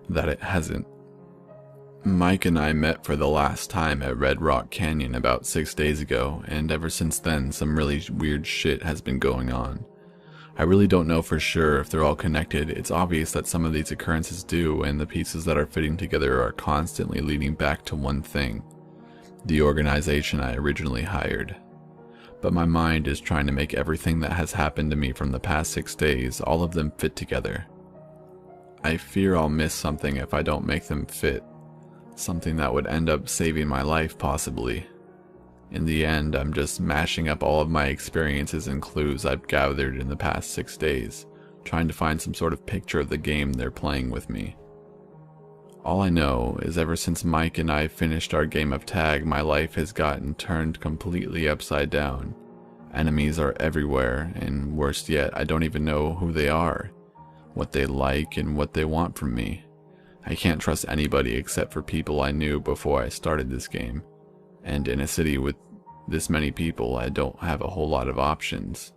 that it hasn't. Mike and I met for the last time at Red Rock Canyon about 6 days ago, and ever since then some really weird shit has been going on. I really don't know for sure if they're all connected. It's obvious that some of these occurrences do, and the pieces that are fitting together are constantly leading back to one thing: the organization I originally hired. But my mind is trying to make everything that has happened to me from the past 6 days, all of them fit together. I fear I'll miss something if I don't make them fit. Something that would end up saving my life, possibly. In the end, I'm just mashing up all of my experiences and clues I've gathered in the past 6 days, trying to find some sort of picture of the game they're playing with me. All I know is ever since Mike and I finished our game of tag, my life has gotten turned completely upside down. Enemies are everywhere, and worst yet, I don't even know who they are, what they like, and what they want from me. I can't trust anybody except for people I knew before I started this game, and in a city with this many people, I don't have a whole lot of options.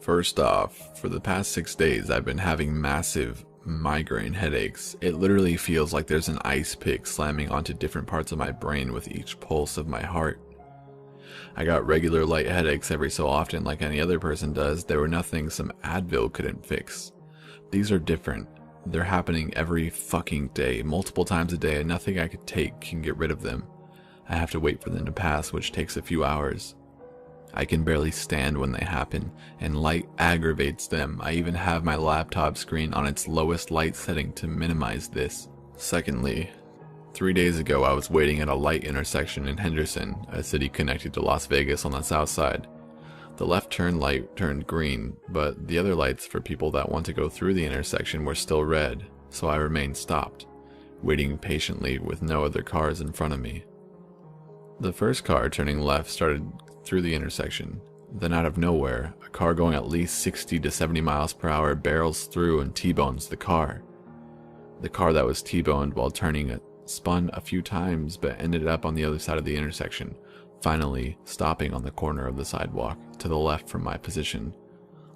First off, for the past 6 days I've been having massive migraine headaches. It literally feels like there's an ice pick slamming onto different parts of my brain with each pulse of my heart. I got regular light headaches every so often like any other person does. They were nothing some Advil couldn't fix. These are different. They're happening every fucking day, multiple times a day, and nothing I could take can get rid of them. I have to wait for them to pass, which takes a few hours. I can barely stand when they happen, and light aggravates them. I even have my laptop screen on its lowest light setting to minimize this. Secondly, 3 days ago I was waiting at a light intersection in Henderson, a city connected to Las Vegas on the south side. The left turn light turned green, but the other lights for people that want to go through the intersection were still red, so I remained stopped, waiting patiently with no other cars in front of me. The first car turning left started through the intersection. Then out of nowhere, a car going at least 60 to 70 miles per hour barrels through and T-bones the car. The car that was T-boned while turning it spun a few times but ended up on the other side of the intersection, finally stopping on the corner of the sidewalk to the left from my position,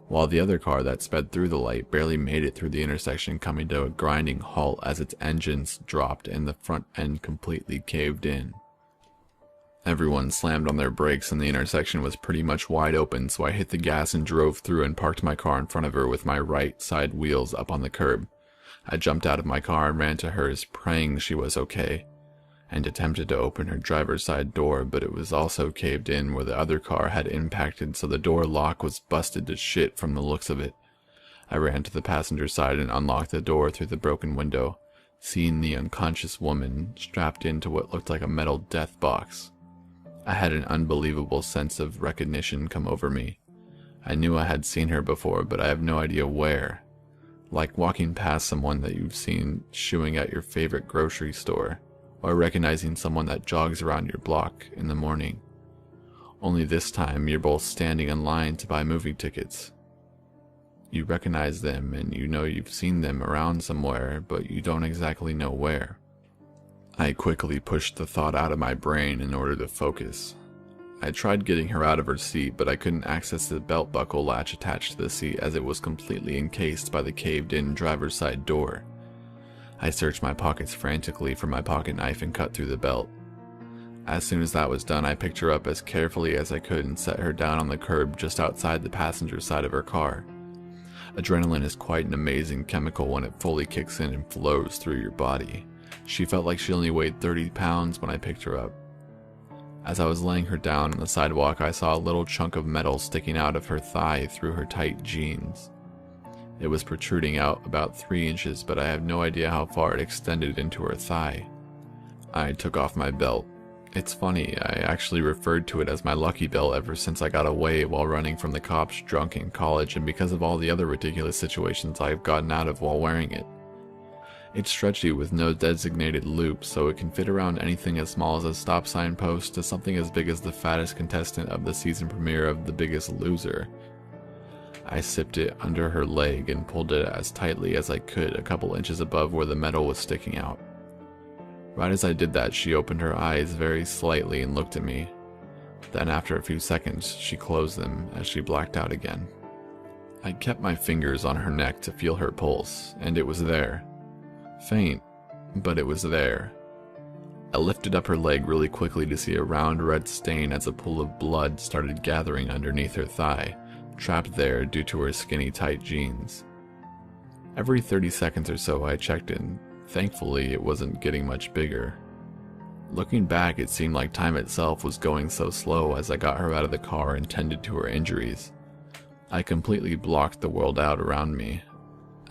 while the other car that sped through the light barely made it through the intersection, coming to a grinding halt as its engines dropped and the front end completely caved in. Everyone slammed on their brakes and the intersection was pretty much wide open, so I hit the gas and drove through and parked my car in front of her with my right side wheels up on the curb. I jumped out of my car and ran to hers, praying she was okay, and attempted to open her driver's side door, but it was also caved in where the other car had impacted, so the door lock was busted to shit from the looks of it. I ran to the passenger side and unlocked the door through the broken window, seeing the unconscious woman strapped into what looked like a metal death box. I had an unbelievable sense of recognition come over me. I knew I had seen her before, but I have no idea where. Like walking past someone that you've seen shooing at your favorite grocery store, or recognizing someone that jogs around your block in the morning. Only this time you're both standing in line to buy movie tickets. You recognize them and you know you've seen them around somewhere, but you don't exactly know where. I quickly pushed the thought out of my brain in order to focus. I tried getting her out of her seat, but I couldn't access the belt buckle latch attached to the seat as it was completely encased by the caved-in driver's side door. I searched my pockets frantically for my pocket knife and cut through the belt. As soon as that was done, I picked her up as carefully as I could and set her down on the curb just outside the passenger side of her car. Adrenaline is quite an amazing chemical when it fully kicks in and flows through your body. She felt like she only weighed 30 pounds when I picked her up. As I was laying her down on the sidewalk, I saw a little chunk of metal sticking out of her thigh through her tight jeans. It was protruding out about 3 inches, but I have no idea how far it extended into her thigh. I took off my belt. It's funny, I actually referred to it as my lucky belt ever since I got away while running from the cops drunk in college and because of all the other ridiculous situations I've gotten out of while wearing it. It's stretchy with no designated loop, so it can fit around anything as small as a stop sign post to something as big as the fattest contestant of the season premiere of The Biggest Loser. I sipped it under her leg and pulled it as tightly as I could, a couple inches above where the metal was sticking out. Right as I did that, she opened her eyes very slightly and looked at me. Then after a few seconds, she closed them as she blacked out again. I kept my fingers on her neck to feel her pulse, and it was there. Faint, but it was there. I lifted up her leg really quickly to see a round red stain as a pool of blood started gathering underneath her thigh, trapped there due to her skinny tight jeans. Every 30 seconds or so I checked in. Thankfully, it wasn't getting much bigger. Looking back, it seemed like time itself was going so slow as I got her out of the car and tended to her injuries. I completely blocked the world out around me.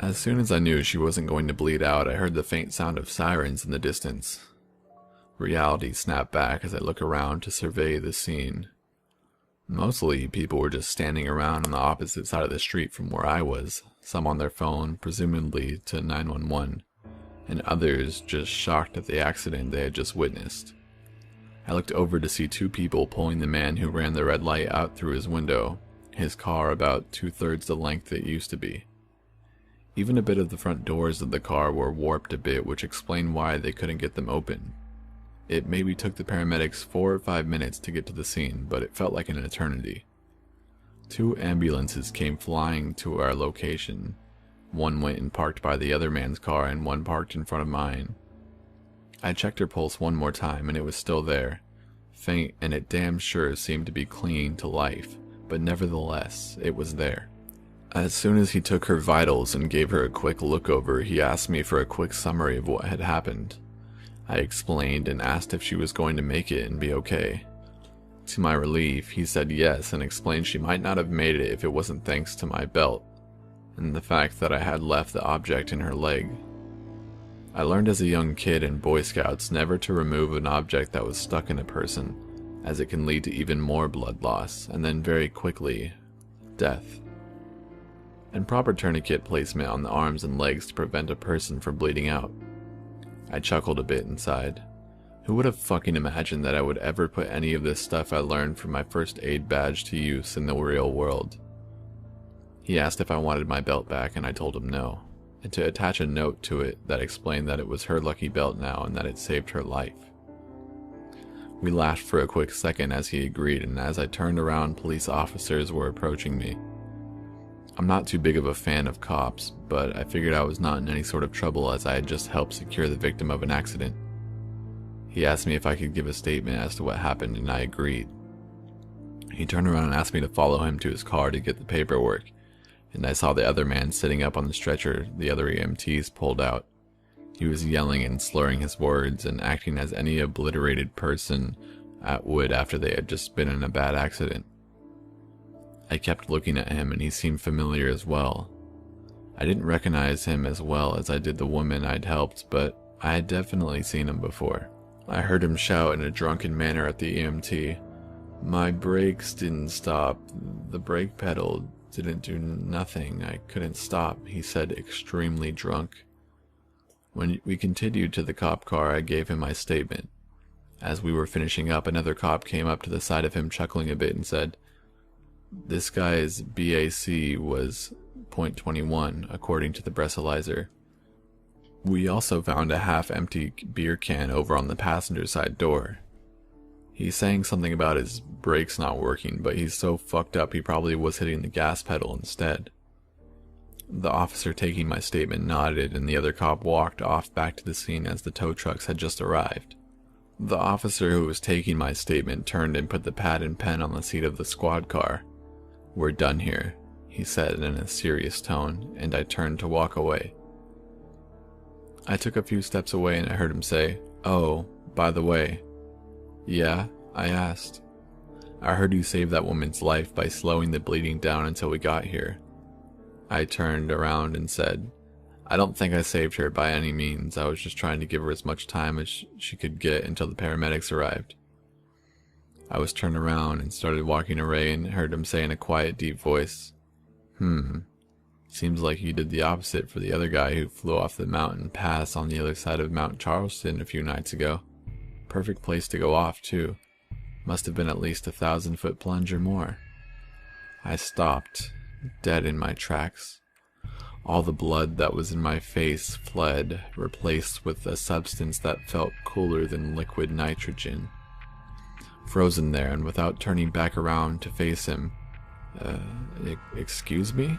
As soon as I knew she wasn't going to bleed out, I heard the faint sound of sirens in the distance. Reality snapped back as I look around to survey the scene. Mostly, people were just standing around on the opposite side of the street from where I was, some on their phone, presumably to 911, and others just shocked at the accident they had just witnessed. I looked over to see 2 people pulling the man who ran the red light out through his window, his car about 2/3 the length it used to be. Even a bit of the front doors of the car were warped a bit, which explained why they couldn't get them open. It maybe took the paramedics 4 or 5 minutes to get to the scene, but it felt like an eternity. 2 ambulances came flying to our location. One went and parked by the other man's car and one parked in front of mine. I checked her pulse one more time and it was still there. Faint, and it damn sure seemed to be clinging to life, but nevertheless, it was there. As soon as he took her vitals and gave her a quick look over, he asked me for a quick summary of what had happened. I explained and asked if she was going to make it and be okay. To my relief, he said yes and explained she might not have made it if it wasn't thanks to my belt, and the fact that I had left the object in her leg. I learned as a young kid in Boy Scouts never to remove an object that was stuck in a person. as it can lead to even more blood loss, and then very quickly, death. And proper tourniquet placement on the arms and legs to prevent a person from bleeding out. I chuckled a bit inside. Who would have fucking imagined that I would ever put any of this stuff I learned from my first aid badge to use in the real world? He asked if I wanted my belt back, and I told him no, and to attach a note to it that explained that it was her lucky belt now and that it saved her life. We laughed for a quick second as he agreed, and as I turned around, police officers were approaching me. I'm not too big of a fan of cops, but I figured I was not in any sort of trouble as I had just helped secure the victim of an accident. He asked me if I could give a statement as to what happened, and I agreed. He turned around and asked me to follow him to his car to get the paperwork, and I saw the other man sitting up on the stretcher the other EMTs pulled out. He was yelling and slurring his words and acting as any obliterated person would after they had just been in a bad accident. I kept looking at him, and he seemed familiar as well. I didn't recognize him as well as I did the woman I'd helped, but I had definitely seen him before. I heard him shout in a drunken manner at the EMT, "My brakes didn't stop. The brake pedal didn't do nothing. I couldn't stop," he said, extremely drunk. When we continued to the cop car, I gave him my statement. As we were finishing up, another cop came up to the side of him, chuckling a bit, and said, "This guy's BAC was .21, according to the breathalyzer." We also found a half-empty beer can over on the passenger side door. He's saying something about his brakes not working, but he's so fucked up he probably was hitting the gas pedal instead. The officer taking my statement nodded, and the other cop walked off back to the scene as the tow trucks had just arrived. The officer who was taking my statement turned and put the pad and pen on the seat of the squad car. "We're done here," he said in a serious tone, and I turned to walk away. I took a few steps away and I heard him say, "Oh, by the way." "Yeah?" I asked. "I heard you saved that woman's life by slowing the bleeding down until we got here." I turned around and said, "I don't think I saved her by any means. I was just trying to give her as much time as she could get until the paramedics arrived." I was turned around and started walking away and heard him say in a quiet, deep voice, "Seems like you did the opposite for the other guy who flew off the mountain pass on the other side of Mount Charleston a few nights ago. Perfect place to go off, too. Must have been at least 1,000-foot plunge or more." I stopped, dead in my tracks. All the blood that was in my face fled, replaced with a substance that felt cooler than liquid nitrogen. Frozen there, and without turning back around to face him, "Excuse me?"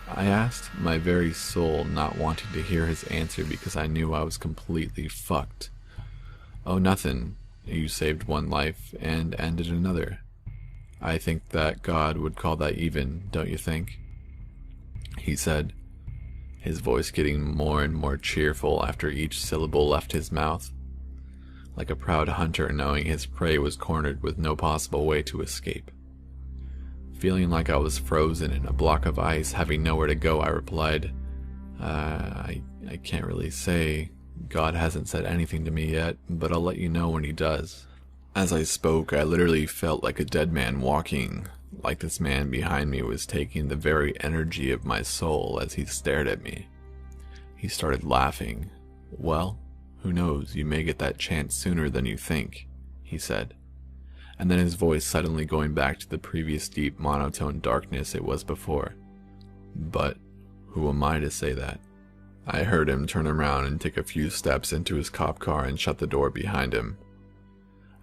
I asked, my very soul not wanting to hear his answer because I knew I was completely fucked. "Oh, nothing. You saved one life and ended another. I think that God would call that even, don't you think?" he said, his voice getting more and more cheerful after each syllable left his mouth, like a proud hunter knowing his prey was cornered with no possible way to escape. Feeling like I was frozen in a block of ice, having nowhere to go, I replied, I can't really say. God hasn't said anything to me yet, but I'll let you know when he does." As I spoke, I literally felt like a dead man walking, like this man behind me was taking the very energy of my soul as he stared at me. He started laughing. "Well, who knows, you may get that chance sooner than you think," he said. And then his voice suddenly going back to the previous deep monotone darkness it was before. "But who am I to say that?" I heard him turn around and take a few steps into his cop car and shut the door behind him.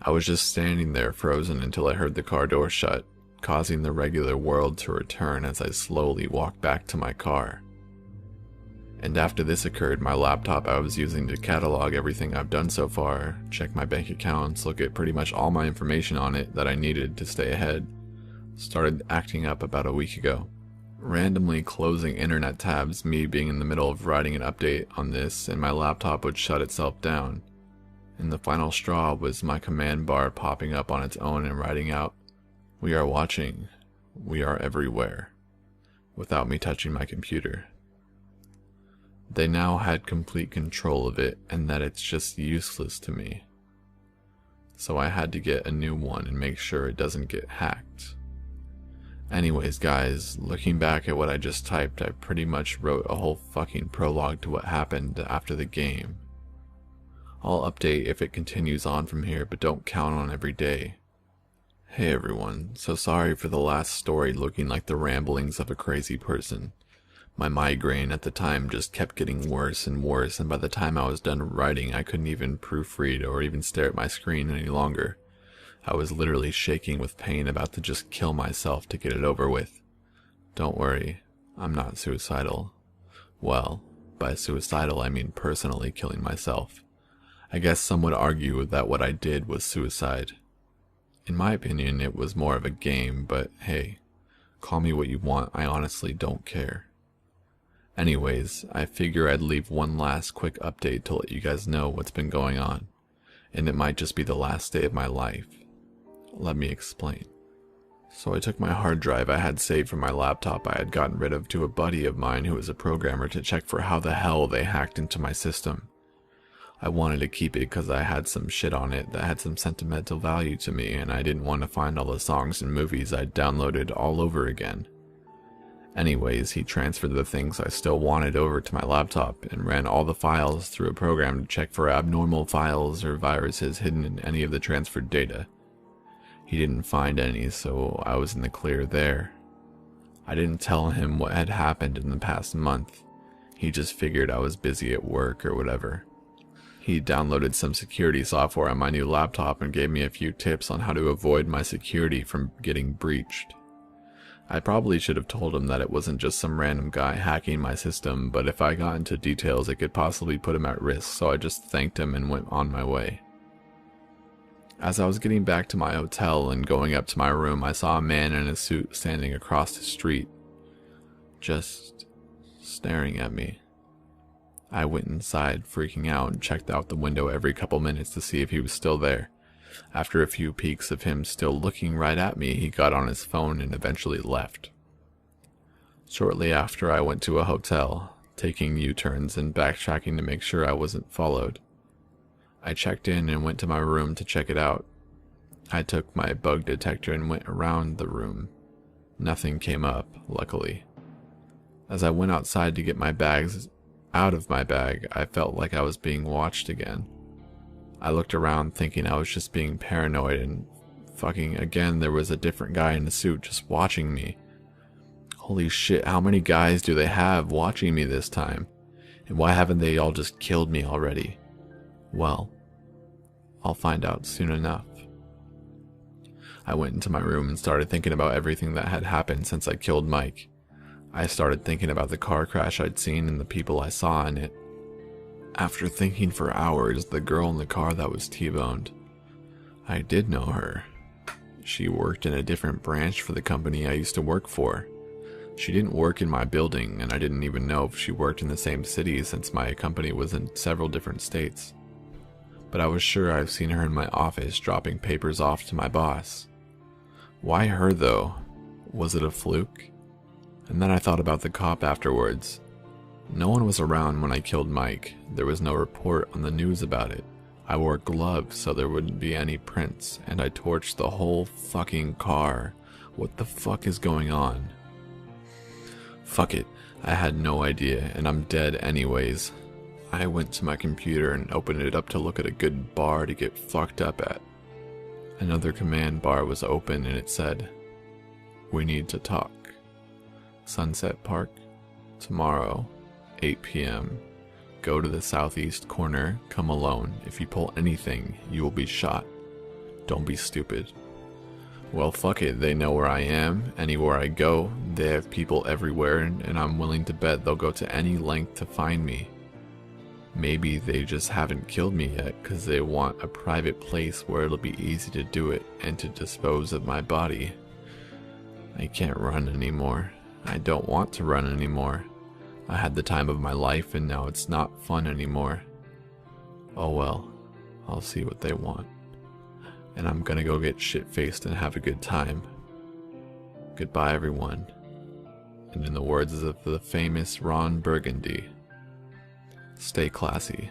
I was just standing there frozen until I heard the car door shut, causing the regular world to return as I slowly walked back to my car. And after this occurred, my laptop I was using to catalog everything I've done so far, check my bank accounts, look at pretty much all my information on it that I needed to stay ahead, started acting up about a week ago. Randomly closing internet tabs, me being in the middle of writing an update on this, and my laptop would shut itself down. And the final straw was my command bar popping up on its own and writing out, "We are watching. We are everywhere," without me touching my computer. They now had complete control of it, and that it's just useless to me. so I had to get a new one and make sure it doesn't get hacked. Anyways guys, looking back at what I just typed, I pretty much wrote a whole fucking prologue to what happened after the game. I'll update if it continues on from here, but don't count on every day. Hey everyone, so sorry for the last story looking like the ramblings of a crazy person. My migraine at the time just kept getting worse and worse, and by the time I was done writing I couldn't even proofread or even stare at my screen any longer. I was literally shaking with pain, about to just kill myself to get it over with. Don't worry, I'm not suicidal. Well, by suicidal I mean personally killing myself. I guess some would argue that what I did was suicide. In my opinion, it was more of a game, but hey, call me what you want, I honestly don't care. Anyways, I figure I'd leave one last quick update to let you guys know what's been going on, and it might just be the last day of my life. Let me explain. So I took my hard drive I had saved from my laptop I had gotten rid of to a buddy of mine who is a programmer to check for how the hell they hacked into my system. I wanted to keep it because I had some shit on it that had some sentimental value to me, and I didn't want to find all the songs and movies I'd downloaded all over again. Anyways, he transferred the things I still wanted over to my laptop and ran all the files through a program to check for abnormal files or viruses hidden in any of the transferred data. He didn't find any, so I was in the clear there. I didn't tell him what had happened in the past month. He just figured I was busy at work or whatever. He downloaded some security software on my new laptop and gave me a few tips on how to avoid my security from getting breached. I probably should have told him that it wasn't just some random guy hacking my system, but if I got into details it could possibly put him at risk, so I just thanked him and went on my way. As I was getting back to my hotel and going up to my room, I saw a man in a suit standing across the street, just staring at me. I went inside, freaking out, and checked out the window every couple minutes to see if he was still there. After a few peeks of him still looking right at me, he got on his phone and eventually left. Shortly after, I went to a hotel, taking U-turns and backtracking to make sure I wasn't followed. I checked in and went to my room to check it out. I took my bug detector and went around the room. Nothing came up, luckily. As I went outside to get my bags out of my bag, I felt like I was being watched again. I looked around thinking I was just being paranoid, and fucking again there was a different guy in a suit just watching me. Holy shit, how many guys do they have watching me this time? And why haven't they all just killed me already? Well, I'll find out soon enough. I went into my room and started thinking about everything that had happened since I killed Mike. I started thinking about the car crash I'd seen and the people I saw in it. After thinking for hours, the girl in the car that was T-boned. I did know her. She worked in a different branch for the company I used to work for. She didn't work in my building, and I didn't even know if she worked in the same city since my company was in several different states. But I was sure I've seen her in my office dropping papers off to my boss. Why her though? Was it a fluke? And then I thought about the cop afterwards. No one was around when I killed Mike. There was no report on the news about it. I wore gloves so there wouldn't be any prints, and I torched the whole fucking car. What the fuck is going on? Fuck it, I had no idea, and I'm dead anyways. I went to my computer and opened it up to look at a good bar to get fucked up at. Another command bar was open and it said, "We need to talk. Sunset Park, tomorrow, 8 p.m. Go to the southeast corner, come alone. If you pull anything, you will be shot. Don't be stupid." Well, fuck it, they know where I am. Anywhere I go, they have people everywhere, and I'm willing to bet they'll go to any length to find me. Maybe they just haven't killed me yet because they want a private place where it'll be easy to do it and to dispose of my body. I can't run anymore. I don't want to run anymore. I had the time of my life and now it's not fun anymore. Oh well, I'll see what they want. And I'm gonna go get shit-faced and have a good time. Goodbye everyone. And in the words of the famous Ron Burgundy, stay classy.